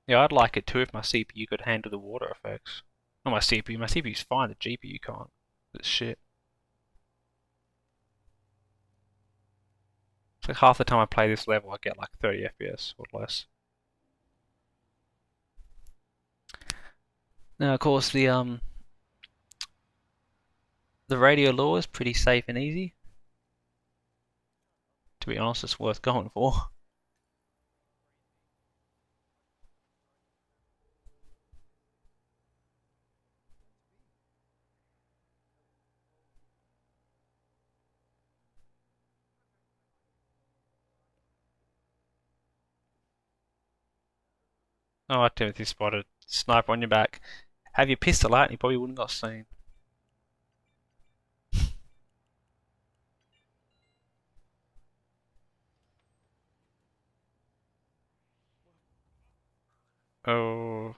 Yeah, I'd like it too if my CPU could handle the water effects. Not my CPU's fine, the GPU can't. It's shit. It's like half the time I play this level I get like 30 FPS or less. Now of course the radio lure is pretty safe and easy. To be honest, it's worth going for. Oh, Timothy spotted. Sniper on your back. Have your pistol out and you probably wouldn't got seen. Oh.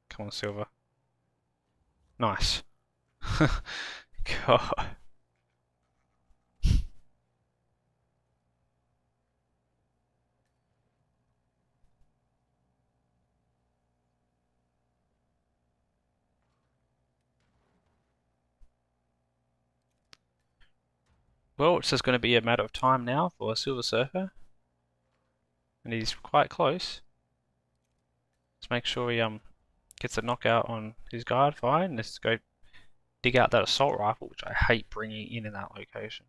Come on, Silver. Nice. God. Well, it's just going to be a matter of time now for Silversurfer. And he's quite close. Let's make sure he gets a knockout on his guard. Fine. Let's go dig out that assault rifle, which I hate bringing in that location.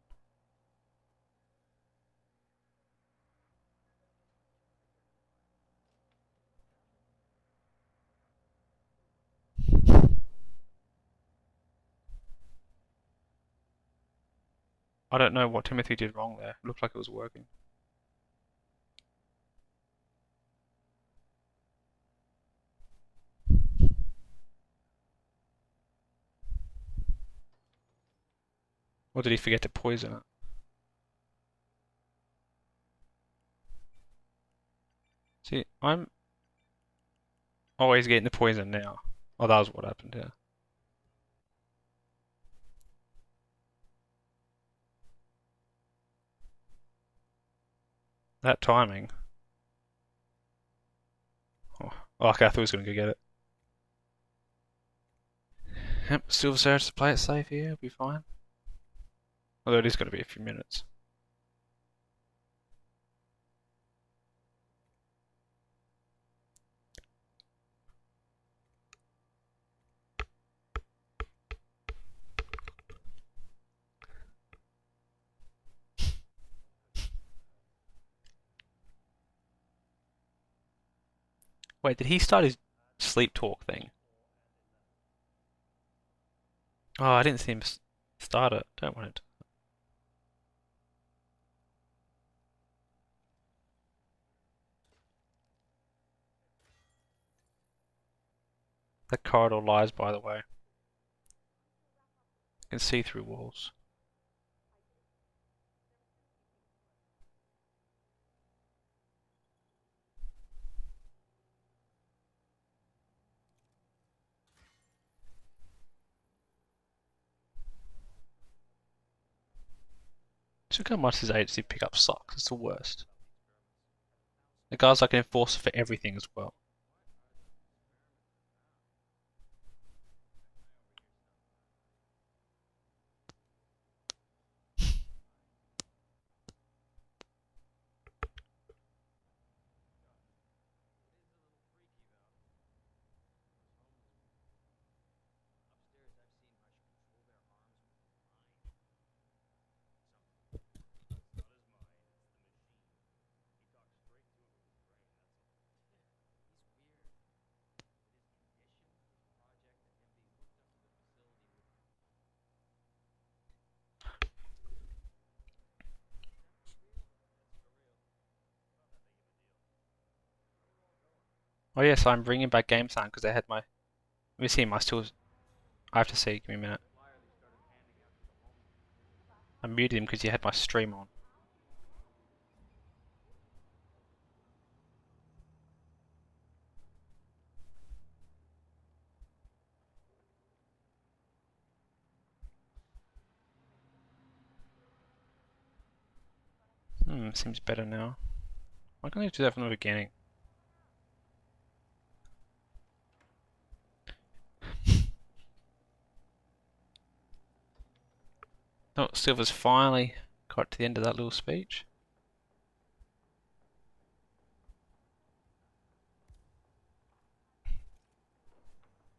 I don't know what Timothy did wrong there. It looked like it was working. Or did he forget to poison it? See, I'm always getting the poison now. Oh, that was what happened here. That timing. Oh, okay, I thought he was going to go get it. Yep, Silversurfer to play it safe here, it'll be fine. Although it is going to be a few minutes. Wait, did he start his sleep talk thing? Oh, I didn't see him start it. Don't want it. The corridor lies, by the way. You can see through walls. Look how much his agency pickup sucks. It's the worst. The guy's like an enforcer for everything as well. Oh yes, I'm bringing back game sound because they had my. Let me see. I have to see. Give me a minute. I muted him because he had my stream on. Seems better now. Why can't I do that from the beginning? Oh, Silver's finally got to the end of that little speech.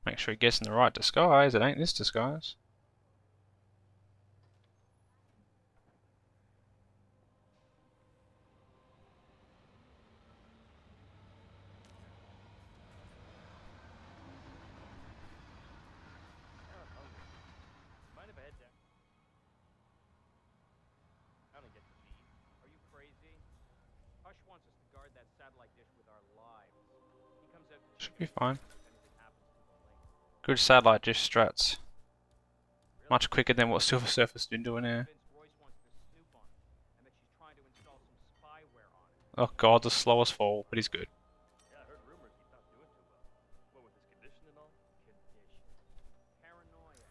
Make sure he gets in the right disguise. It ain't this disguise. Mind if I head down? I don't get to leave. Are you crazy? Hush wants us to guard that satellite dish with our lives. He comes out to check Should be fine. if anything happens to the link. Good satellite dish strats. Much quicker than what Silversurfer's been doing here. Vince Royce wants to snoop on it, and that she's trying to install some spyware on it. Oh god, the slowest fall, but he's good. Yeah, I heard rumors he's not doing too well. What, with his condition and all? Condition. Paranoia.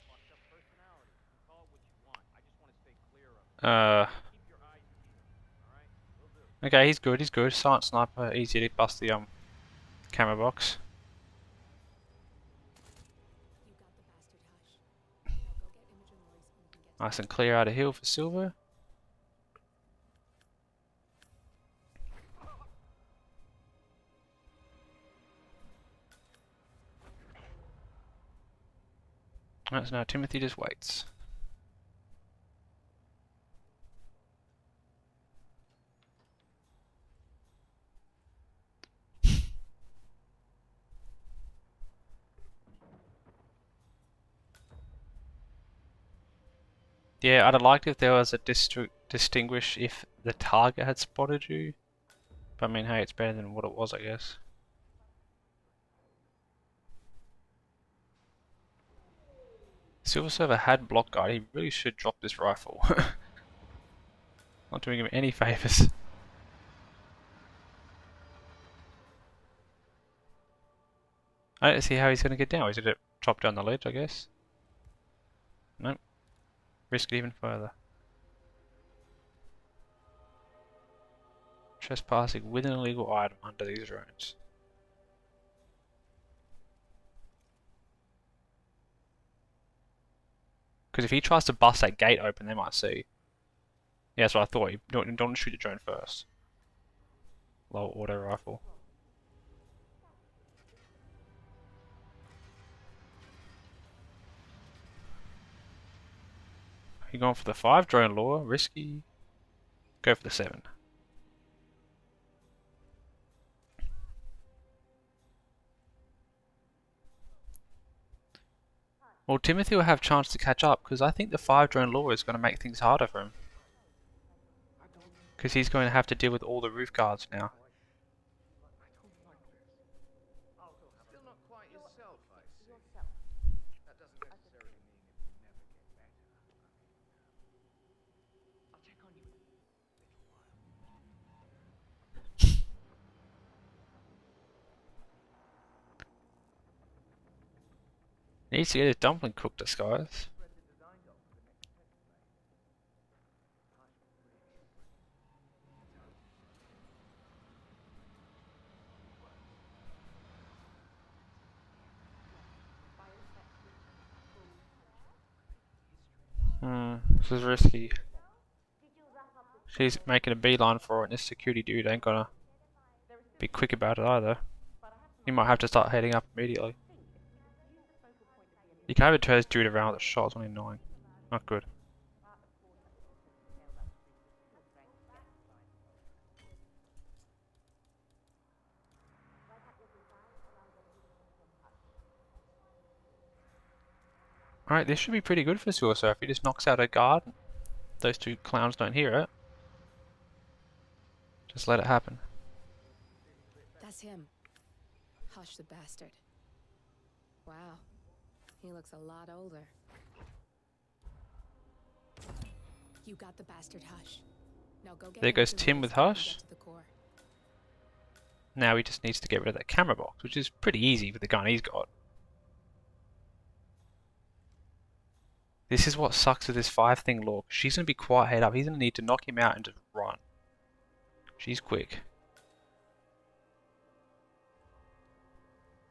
Fucked up personality. Call it what you want. I just want to stay clear of it. Keep your eyes peeled. Alright? Will do. Okay, he's good, he's good. Silent sniper, easy to bust the camera box. You got the bastard, Hush. Now go get Imogen Royce and we can get Nice and clear out of hill for Silver. Right, so now Timothy just waits. Yeah, I'd have liked if there was a distinguish if the target had spotted you. But I mean, hey, it's better than what it was, I guess. Silversurfer had block guard. He really should drop this rifle. Not doing him any favors. I don't see how he's going to get down. He's going to chop down the ledge, I guess. Nope. Risk it even further. Trespassing with an illegal item under these ruins. Because if he tries to bust that gate open, they might see. Yeah, that's what I thought. You don't shoot the drone first. Low auto rifle. You going for the 5 drone lure? Risky. Go for the 7. Well, Timothy will have a chance to catch up because I think the 5 drone lure is going to make things harder for him. Because he's going to have to deal with all the roof guards now. Still not quite yourself, I see. That doesn't necessarily mean it will never get better. I'll check on you in a little He needs to get his dumpling cook disguise. This is risky. She's making a beeline for it, and this security dude ain't gonna be quick about it either. He might have to start heading up immediately. You can't even turn this dude around with a shot, it's only annoying. Not good. Alright, this should be pretty good for Silversurfer. If he just knocks out a guard, those 2 clowns don't hear it. Just let it happen. That's him. Hush the bastard. Wow. He looks a lot older. You got the bastard, Hush. Now go get There him goes to the Tim roof with and Hush. get to the core. Now he just needs to get rid of that camera box, which is pretty easy with the gun he's got. This is what sucks with this 5 thing lore. She's going to be quite head up. He's going to need to knock him out and just run. She's quick.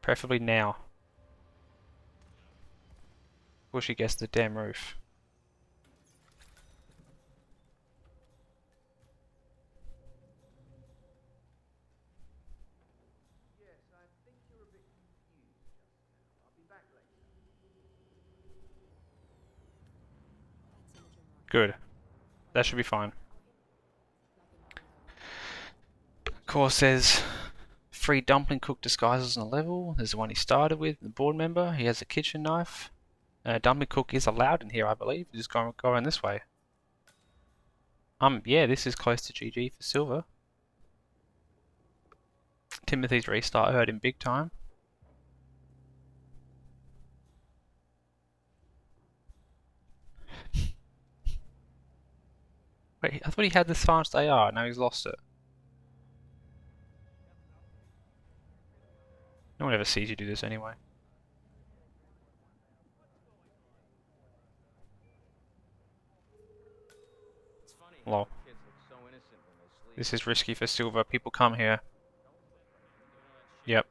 Preferably now. Before she gets to the damn roof. Yes, I think you're a bit confused just now. I'll be back later. Good. That should be fine. Of course, there's 3 dumpling cook disguises on the level. There's the one he started with, the board member. He has a kitchen knife. Dumpling cook is allowed in here, I believe. You just go around this way. Yeah, this is close to GG for Silver. Timothy's restart hurt him big time. Wait, I thought he had this fast AR. Now he's lost it. No one ever sees you do this anyway. Lol. This is risky for Silver. People come here. Yep. Me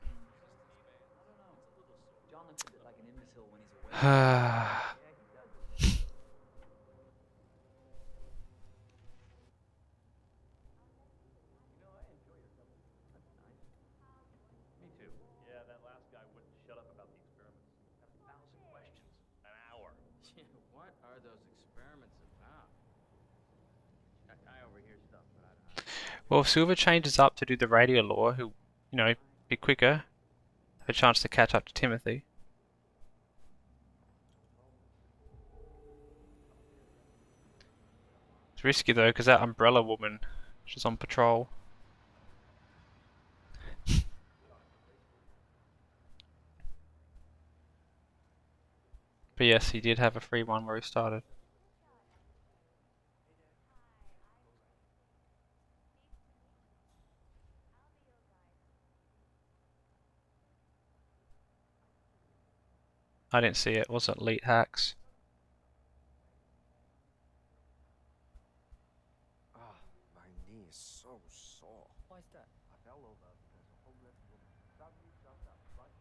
too. Yeah, that last guy wouldn't shut up about the experiments. Had 1,000 questions. An hour. What are those experiments about? I overhear stuff, but Well, if Silver changes up to do the radio lore, he'll, be quicker. Have a chance to catch up to Timothy. It's risky though, because that umbrella woman, she's on patrol. But yes, he did have a free one where he started. I didn't see it. Was it Elite Hacks? Ah, my knee is so sore. Why's that? I fell over because a homeless woman suddenly jumped up right.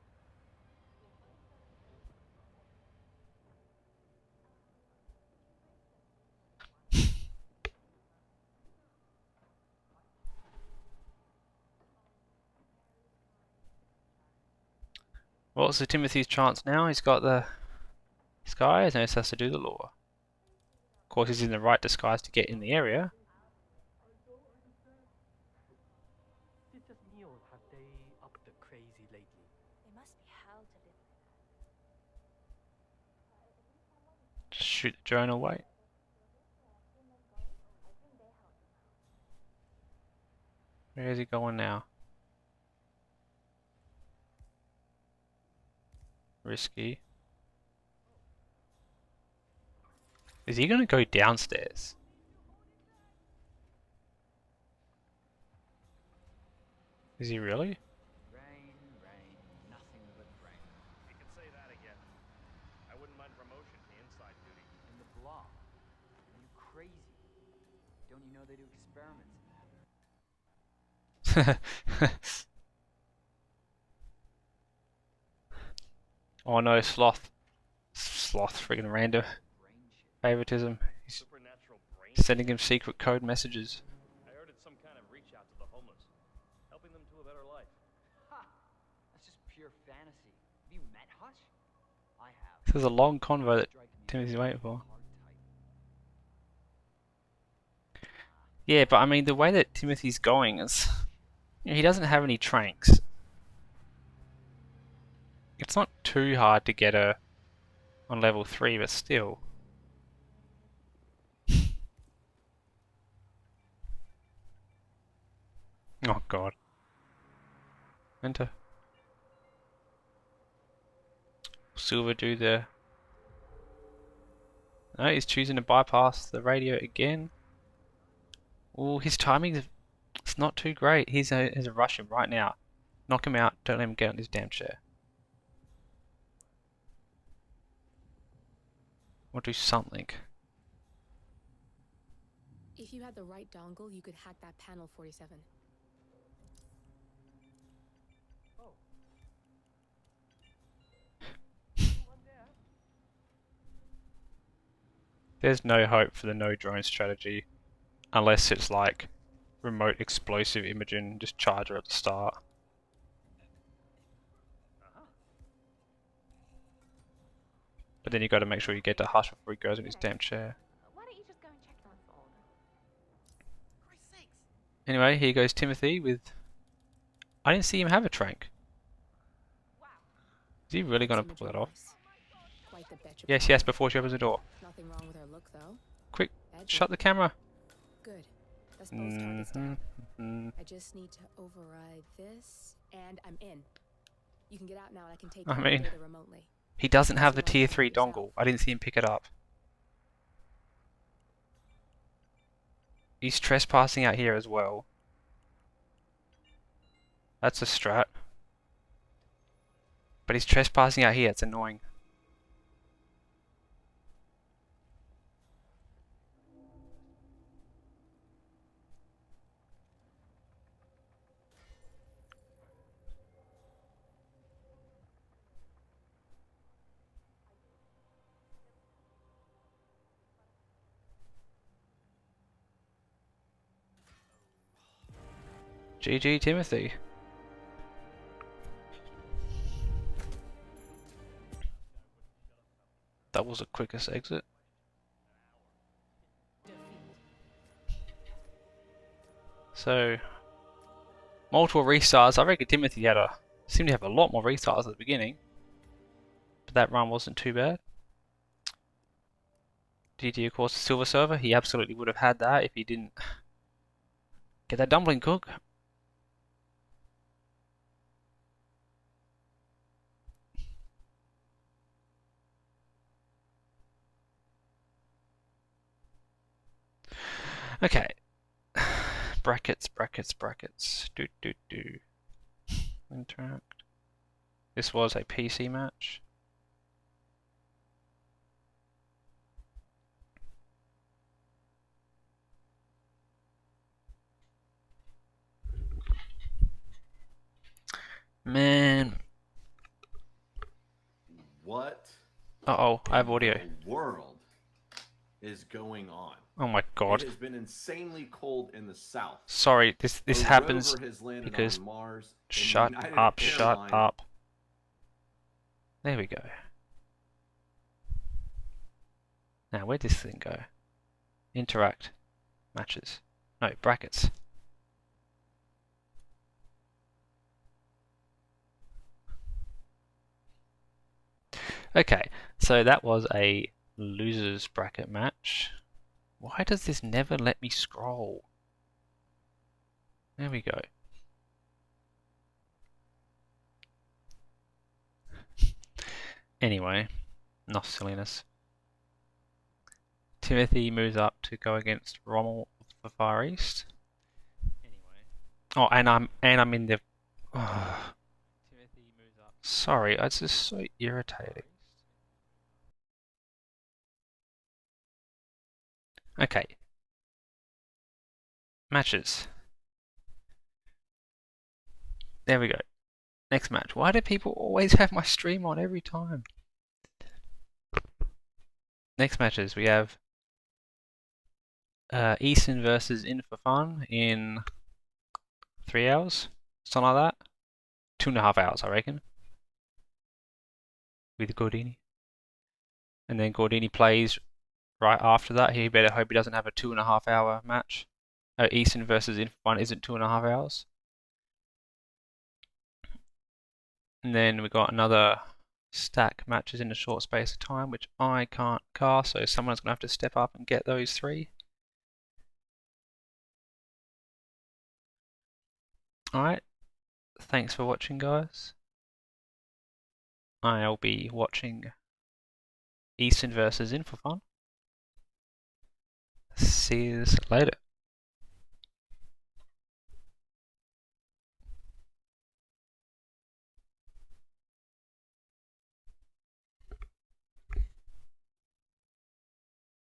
What's the Timothy's chance now? He's got the disguise and he has to do the law. Of course, he's in the right disguise to get in the area. It's just Neil. Have they upped the crazy lately? They must be hell to live. Just shoot the drone away. Where is he going now? Risky. Is he gonna go downstairs? Is he really? Rain, rain, nothing but rain. You can say that again. I wouldn't mind promotion to inside duty. In the block. Are you crazy? Don't you know they do experiments in that? Oh no, sloth. Sloth, freaking random. Favoritism. He's Supernatural brain. sending him secret code messages. I heard it's some kind of reach out to the homeless, helping them to a better life. Ha! That's just pure fantasy. Have you met Hush? I have. This is a long convo that Striking me Timothy's as waiting for. hard type. Yeah, but I mean, the way that Timothy's going is... he doesn't have any tranks. It's not too hard to get her on level 3, but still. Oh god. Enter. Silver do the... No, he's choosing to bypass the radio again. Oh, his timing is... it's not too great. He's a rush him right now. Knock him out. Don't let him get on his damn chair. Or do something. If you had the right dongle, you could hack that panel 47. There's no hope for the no drone strategy unless it's like remote explosive imaging, just charge her at the start. But then you got to make sure you get to Hush before he goes in his damn chair. Why don't you just go and check on us all? Christ's sakes. Anyway, here goes Timothy with... I didn't see him have a trank. Is he really going to pull that off? Quite the betcha. Yes, yes, before she opens the door. Nothing wrong with her look, though. Quick, Edgy. shut the camera. Good. That's both targets down. Mm-hmm. I just need to override this, and I'm in. You can get out now, and I can take I your mean- data remotely. He doesn't have the tier 3 dongle. I didn't see him pick it up. He's trespassing out here as well. That's a strat. But he's trespassing out here, it's annoying. GG Timothy. That was the quickest exit. So, multiple restarts. I reckon Timothy seemed to have a lot more restarts at the beginning. But that run wasn't too bad. GG, of course, the Silversurfer. He absolutely would have had that if he didn't get that dumpling cook. Okay. Brackets. Do. Interact. This was a PC match. Man. What Uh-oh, I have audio. in the world is going on? Oh my god. It has been insanely cold in the south. Sorry, this A happens rover has landed because... on Mars, and Shut United up, Airlines shut up. There we go. Now, where'd this thing go? Interact. Matches. No, brackets. Okay, so that was a losers bracket match. Why does this never let me scroll? There we go. Anyway, enough silliness. Timothy moves up to go against Rommel of the Far East. Anyway. Oh, and I'm in the. Oh. Timothy moves up. Sorry, it's just so irritating. Okay. Matches. There we go. Next match. Why do people always have my stream on every time? Next matches, we have Easton versus In for Fun in 3 hours, something like that. 2.5 hours, I reckon, with Gordini. And then Gordini plays right after that. He better hope he doesn't have a 2.5 hour match. Easton versus In for Fun isn't 2.5 hours. And then we got another stack matches in a short space of time, which I can't cast, so someone's going to have to step up and get those 3. Alright, thanks for watching, guys. I'll be watching Easton versus In for Fun. See you later.